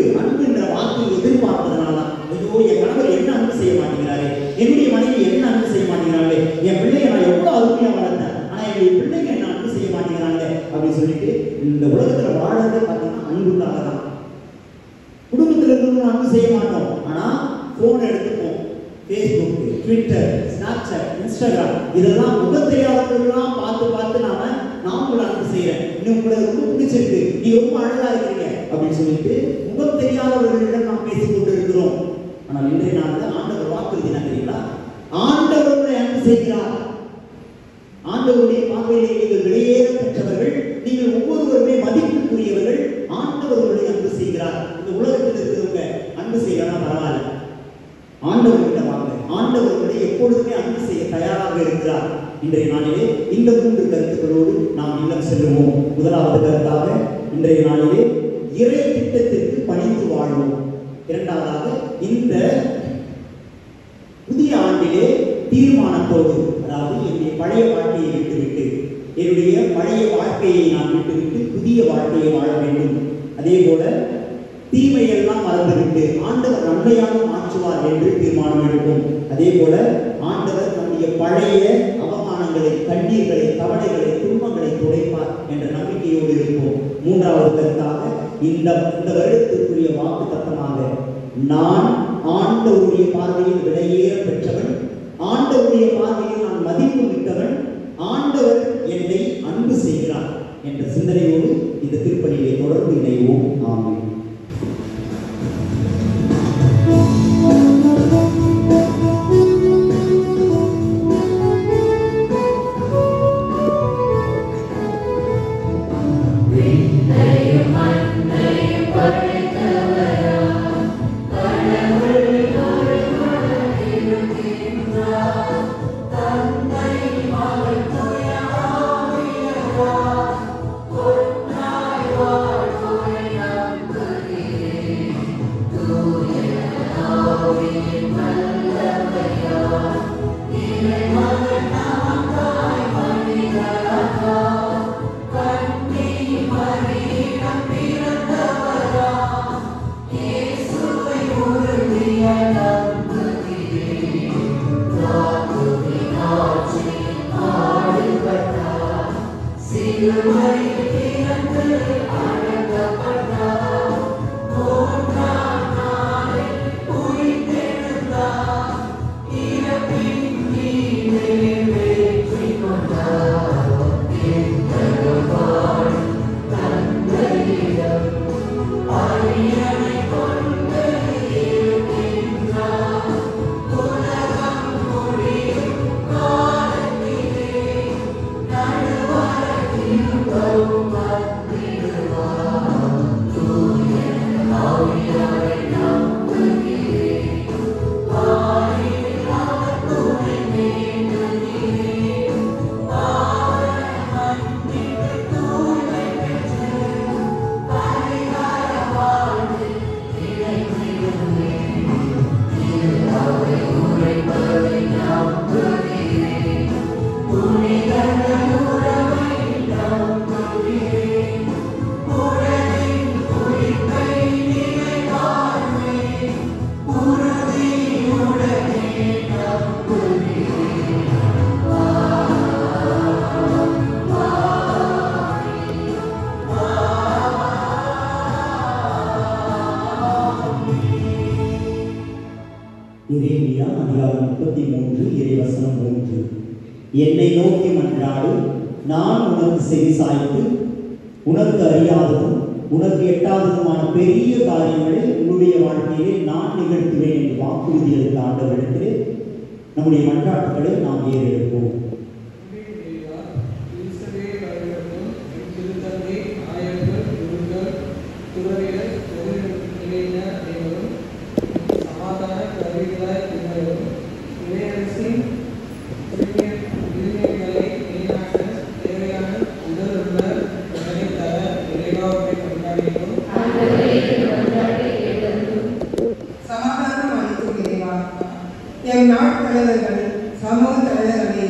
S2: என்ற வார்த்தையை எதிர்பார்ப்பதனால, ஐயோ என் கணவர் என்ன அன்பு செய்ய மாட்டேங்கிறாரு, என்னுடைய மனைவி என்ன அன்பு செய்ய மாட்டேங்கிறாங்களே, என் பிள்ளைங்க நான் எவ்வளவு அருமையா வளர்த்தேன், ஆனா என்னுடைய பிள்ளைங்க என்ன அன்பு செய்ய மாட்டேங்கிறாங்க அப்படின்னு சொல்லிட்டு இந்த உலகத்துல வாழறதே பார்த்தீங்கன்னா அன்புக்காக தான். குடும்பத்தில் இருக்கிறவங்க அன்பு செய்ய மாட்டோம், ஆனா போன் எடுத்துப்போம், ஃபேஸ்புக், ட்விட்டர், ஸ்னாப்சாட், இன்ஸ்டாகிராம் இதெல்லாம் முகத்தெரியாதவர்கள்லாம் பார்த்து நான் உங்களை அன்பு செய்யறேன், இன்னும் உங்களை ரொம்ப பிடிச்சிருக்கு, நீங்க ரொம்ப அழகா இருக்கிறீங்க அப்படின்னு சொல்லிட்டு முகம் தெரியாதவர்களிடம் நாம் பேசிக் கொண்டு இருக்கிறோம். ஆனால் இன்றைய நாளில் ஆண்டவர் வாக்குறுதி என்ன தெரியுங்களா, ஆண்டவர் உங்களை அன்பு செய்கிறார். ஆண்டவருடைய பார்வையிலே நீங்கள் விலையேற பெற்றவர்கள், நீங்கள் ஒவ்வொருவருமே மதிப்புக்குரியவர்கள், ஆண்டவர்களுடைய அன்பு செய்கிறார். இந்த உலகத்தில் இருக்கிறவங்க அன்பு செய்யலாம் பரவாயில்ல, ஆண்டவர்கிட்ட வாங்க, ஆண்டவர்களை எப்பொழுதுமே அன்பு செய்ய தயாராக இருக்கிறார். இன்றைய நாளிலே இந்த 3 கருத்துக்களோடு நாம் இல்லம் செல்லுவோம். முதலாவது கருத்தாக இன்றைய நாளிலே இறை திட்டத்திற்கு பணிந்து வாழ்வோம். இரண்டாவதாக இந்த புதிய ஆண்டிலே தீர்மானத்தோடு, அதாவது என்னுடைய பழைய வாழ்க்கையை விட்டுவிட்டு, என்னுடைய பழைய வாழ்க்கையை நான் விட்டுவிட்டு புதிய வாழ்க்கையை வாழ வேண்டும். அதே போல தீமையெல்லாம் மறந்துவிட்டு ஆண்டவர் நன்மையாக மாற்றுவார் என்று தீர்மானம் எடுப்போம். அதே போல ஆண்டவர் நம்முடைய பழைய அவமானங்களை, கண்ணீர்களை, தவணைகளை, துன்பங்களை துடைப்பார் என்ற நம்பிக்கையோடு இருப்போம். மூன்றாவது கருத்தாக இந்த வருடத்திற்குரிய வாக்கு தத்தமாக, நான் ஆண்டவருடைய பார்வையில் விலையேற பெற்றவன், ஆண்டவருடைய பார்வையில் நான் மதிப்பு மிக்கவன், ஆண்டவர் என்னை அன்பு செய்கிறார் என்ற சிந்தனையோடு இந்த திருப்பணியை தொடர்ந்து இணைவோம். ஆமென்.
S7: Oh
S2: என்னை நோக்கி மன்றாடு, நான் உனக்கு செவி சாய்த்து உனக்கு அறியாததும் உனக்கு எட்டாததுமான பெரிய காரியங்களை உன்னுடைய வாழ்க்கையிலே நான் நிகழ்த்துவேன் என்று வாக்குறுதி அளித்த ஆண்டவரிடத்திலே நம்முடைய மன்றாட்டுகளை நாம் ஏறெடுப்போம்.
S7: எம் நாட்டு தலைவர்கள், சமூக தலைவர்களை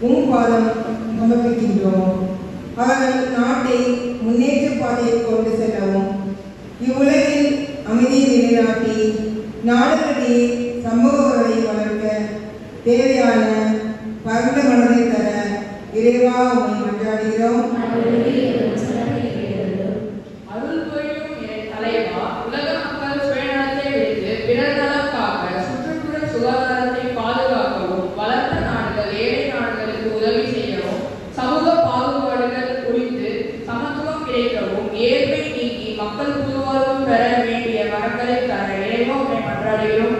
S7: உம் பாதம் சமர்ப்பிக்கின்றோம். அவர்கள் நாட்டை முன்னேற்ற பாதையில் கொண்டு செல்லவும், இவ்வுலகில் அமைதியை நிலைநாட்டி நாடுகளிடையே சமூக உறவை வளர்க்க தேவையான பரந்த மனதை தர இறைவா உம்மை மன்றாடுகிறோம்.
S8: அருள் புரியும் என் தலைவா, உலக மக்கள் சுயநலத்தை விடுத்து பிறர் நலம் காக்க, சுற்றுப்புற சுகாதாரத்தை பாதுகாக்கவும், வளர்ந்த நாடுகள் ஏழை நாடுகளுக்கு உதவி செய்யவும், சமூக பாகுபாடுகள் ஒழித்து சமத்துவம் கிடைக்கவும், ஏழ்மை நீக்கி மக்கள் புதுவாழ்வு பெற வேண்டிய வரங்களை தர இறைவா உம்மை மன்றாடுகிறோம்.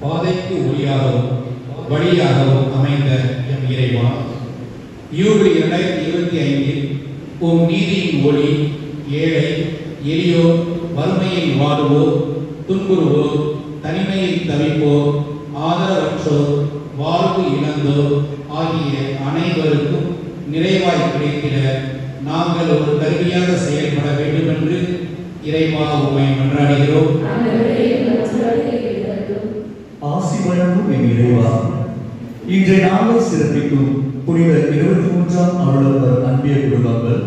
S9: பாதைக்கு ஒளியாகவும் வழியாகவும் அமைந்த எம் இறைவா, யூபிலி 2025 உம் நீதியின் ஒளி ஏழை எளியோர், வறுமையில் வாடுவோர், துன்புறுவோர், தனிமையில் தவிப்போர், ஆதரவற்றோர், வாழ்வு இழந்தோர் ஆகிய அனைவருக்கும் நிறைவாய் கிடைத்திட நாங்கள் ஒரு கருவியாக செயல்பட வேண்டுமென்று இறைவா உம்மை மன்றாடுகிறோம்.
S10: ஆசி வழங்கும் என் இறைவா, இன்றைய நாளை சிறப்பிக்கும் புனித 23ஆம் அருளவர் அன்பிய குடும்பங்கள்,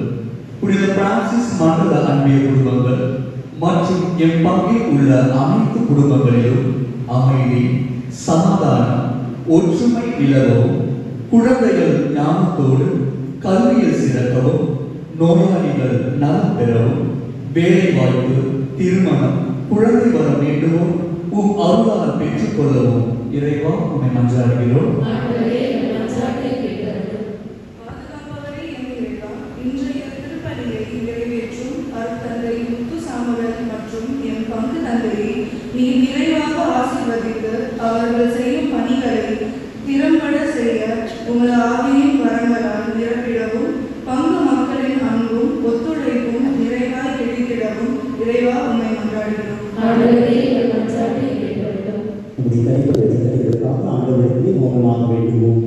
S10: புனித பிரான்சிஸ் மண்டல அன்பிய குடும்பங்கள் மற்றும் எம் பங்கில் உள்ள அனைத்து குடும்பங்களிலும் அமைதி, சமாதானம், ஒற்றுமை நிலவவும், குழந்தைகள் ஞானத்தோடு கல்வியில் சிறக்கவும், நோயாளிகள் நலம் பெறவும், வேலை வாய்ப்பு, திருமணம், குழந்தை வர வேண்டுவோம் உம் அருளால் பெற்றுக் கொள்ளவும் இறைவா உம்மை மன்றாடுகிறோம்.
S11: பாதுகாப்பவரே என் இறைவா, இன்றைய திருப்பலியை நிறைவேற்றும் அருட்தந்தை முத்து சாமுவேல் மற்றும் என் பங்கு தந்தையை நீர் நிறைவாக ஆசீர்வதித்து அவர்கள் செய்யும் பணிகளை திறம்பட செய்ய உமது ஆவியின் வரங்களால் நிரப்பிடவும், பங்கு மக்களின் அன்பும் ஒத்துழைப்பும் நிறைவாய் கிடைத்திடவும் இறைவா உம்மை மன்றாடுகிறோம்.
S2: ஆண்டவருக்கு மௌனமாக வேண்டுவோம்.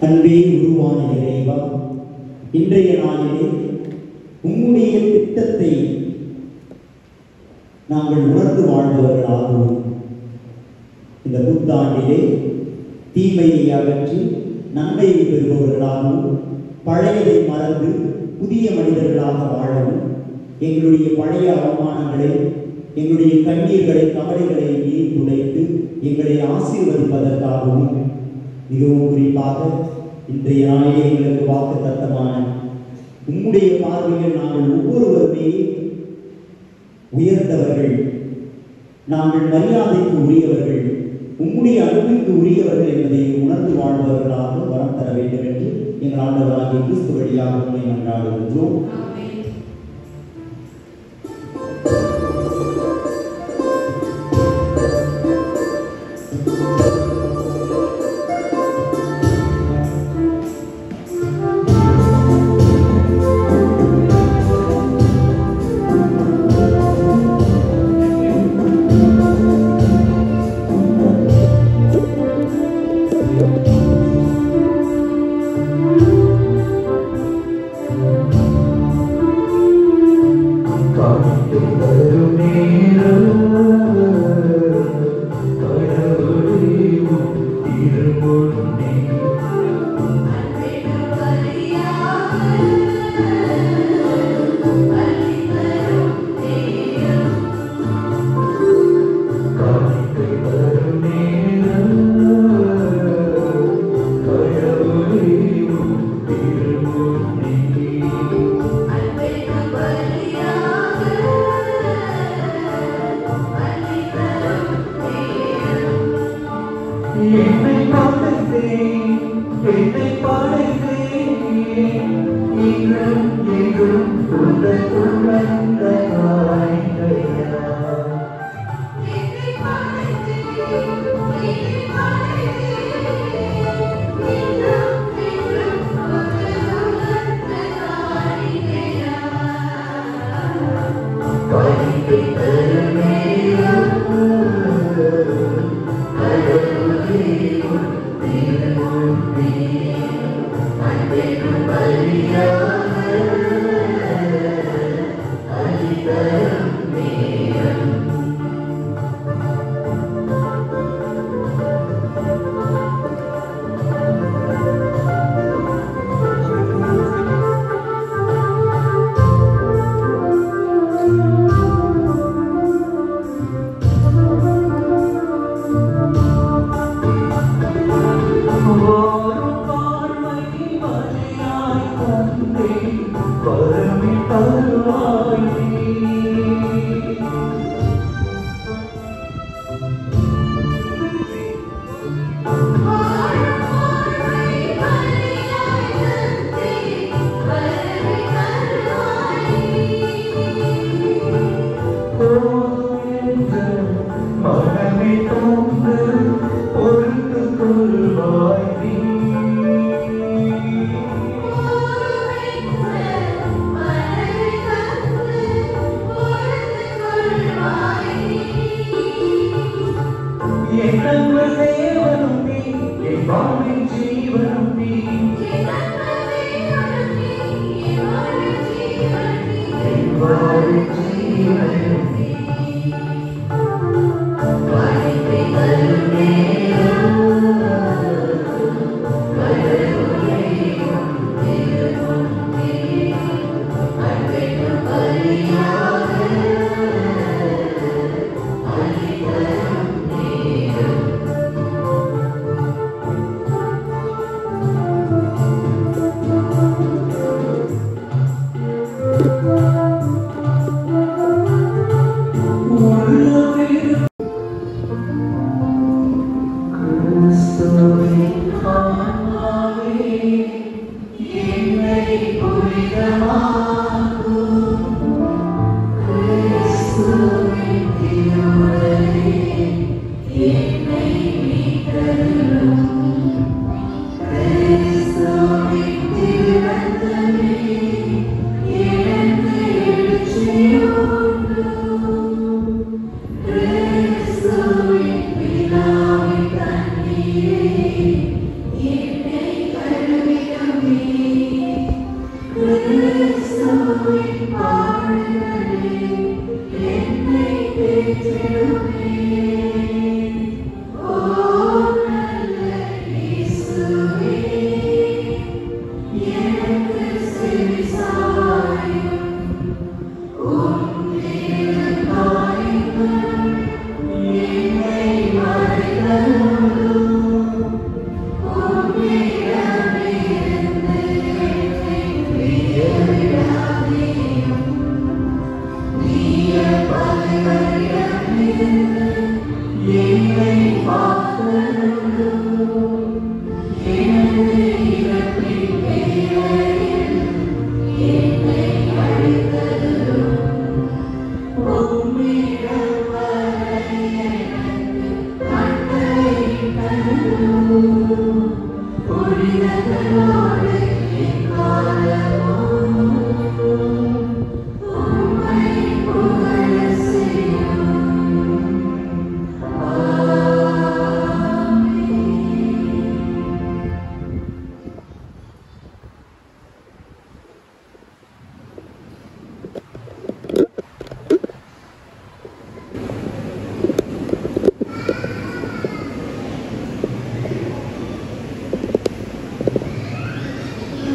S2: அன்பே உருவான இறைவா, இன்றைய நாளிலே உம்முடைய திட்டத்தை நாங்கள் உணர்ந்து வாழ்ந்தவர்களாகவும், இந்த புத்தாண்டிலே தீமையை அகற்றி நன்மையை பெறுபவர்களாகவும், பழையதை மறந்து புதிய மனிதர்களாக வாழவும், எங்களுடைய பழைய அவமானங்களை, எங்களுடைய கண்ணீர்களை, கவலைகளை நீர் துடைத்து எங்களை ஆசீர்வதிப்பதற்காகவும், மிகவும் குறிப்பாக இன்றைய நாளிலே எங்களுக்கு வாக்கு தத்தமான உம்முடைய பார்வையில் நாங்கள் ஒவ்வொருவருமே உயர்ந்தவர்கள், நாங்கள் மரியாதைக்கு உரியவர்கள், உம்முடைய அன்புக்கு உரியவர்கள் என்பதை உணர்ந்து வாழ்பவர்களாக வரம் தர வேண்டும் என்று எங்கள் ஆண்டவராகிய கிறிஸ்து வழியாக உம்மை மன்றாடுகின்றோம்.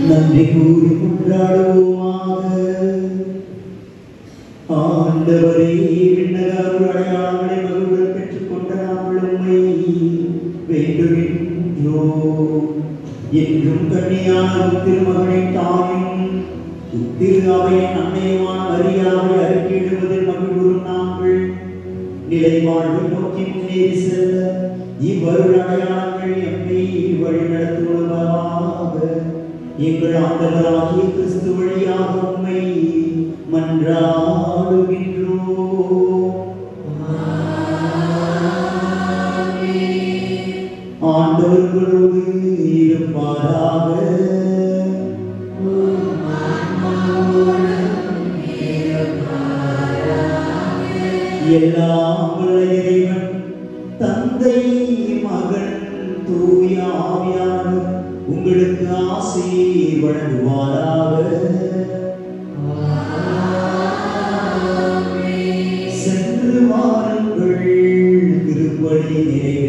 S2: நன்றி கூறி கொண்டாடுவோமாக. ஆண்டவரே, விண்ணகர் அடையாளங்களை மகிழ்வுடன் பெற்றுக்கொண்ட நாங்கள் உம்மை வேண்டுகின்றோம். என்றும் கன்னியான திருமகனின் தாயும் திரு அவையின் அன்னையுமான மரியாவை அறிக்கையிடுவதில் மகிழ்வுறும் நாங்கள் நிலை வாழ்வை நோக்கி முன்னேறி செல்ல இவ்வருள் அடையாளங்கள் எம்மை வழி நடத்துவதாக எங்கள் ஆண்டவராகிய கிறிஸ்து வழியாக உம்மை ஆண்டவர்களோடு இருப்பாராக. எல்லாம் வல்ல இறைவன் தந்தை மகன் தூய ஆவியானவர் உங்களுக்கு ஆசையை வழங்குவாராக. சென்று வாருங்கள், திருப்பலி நிறைவு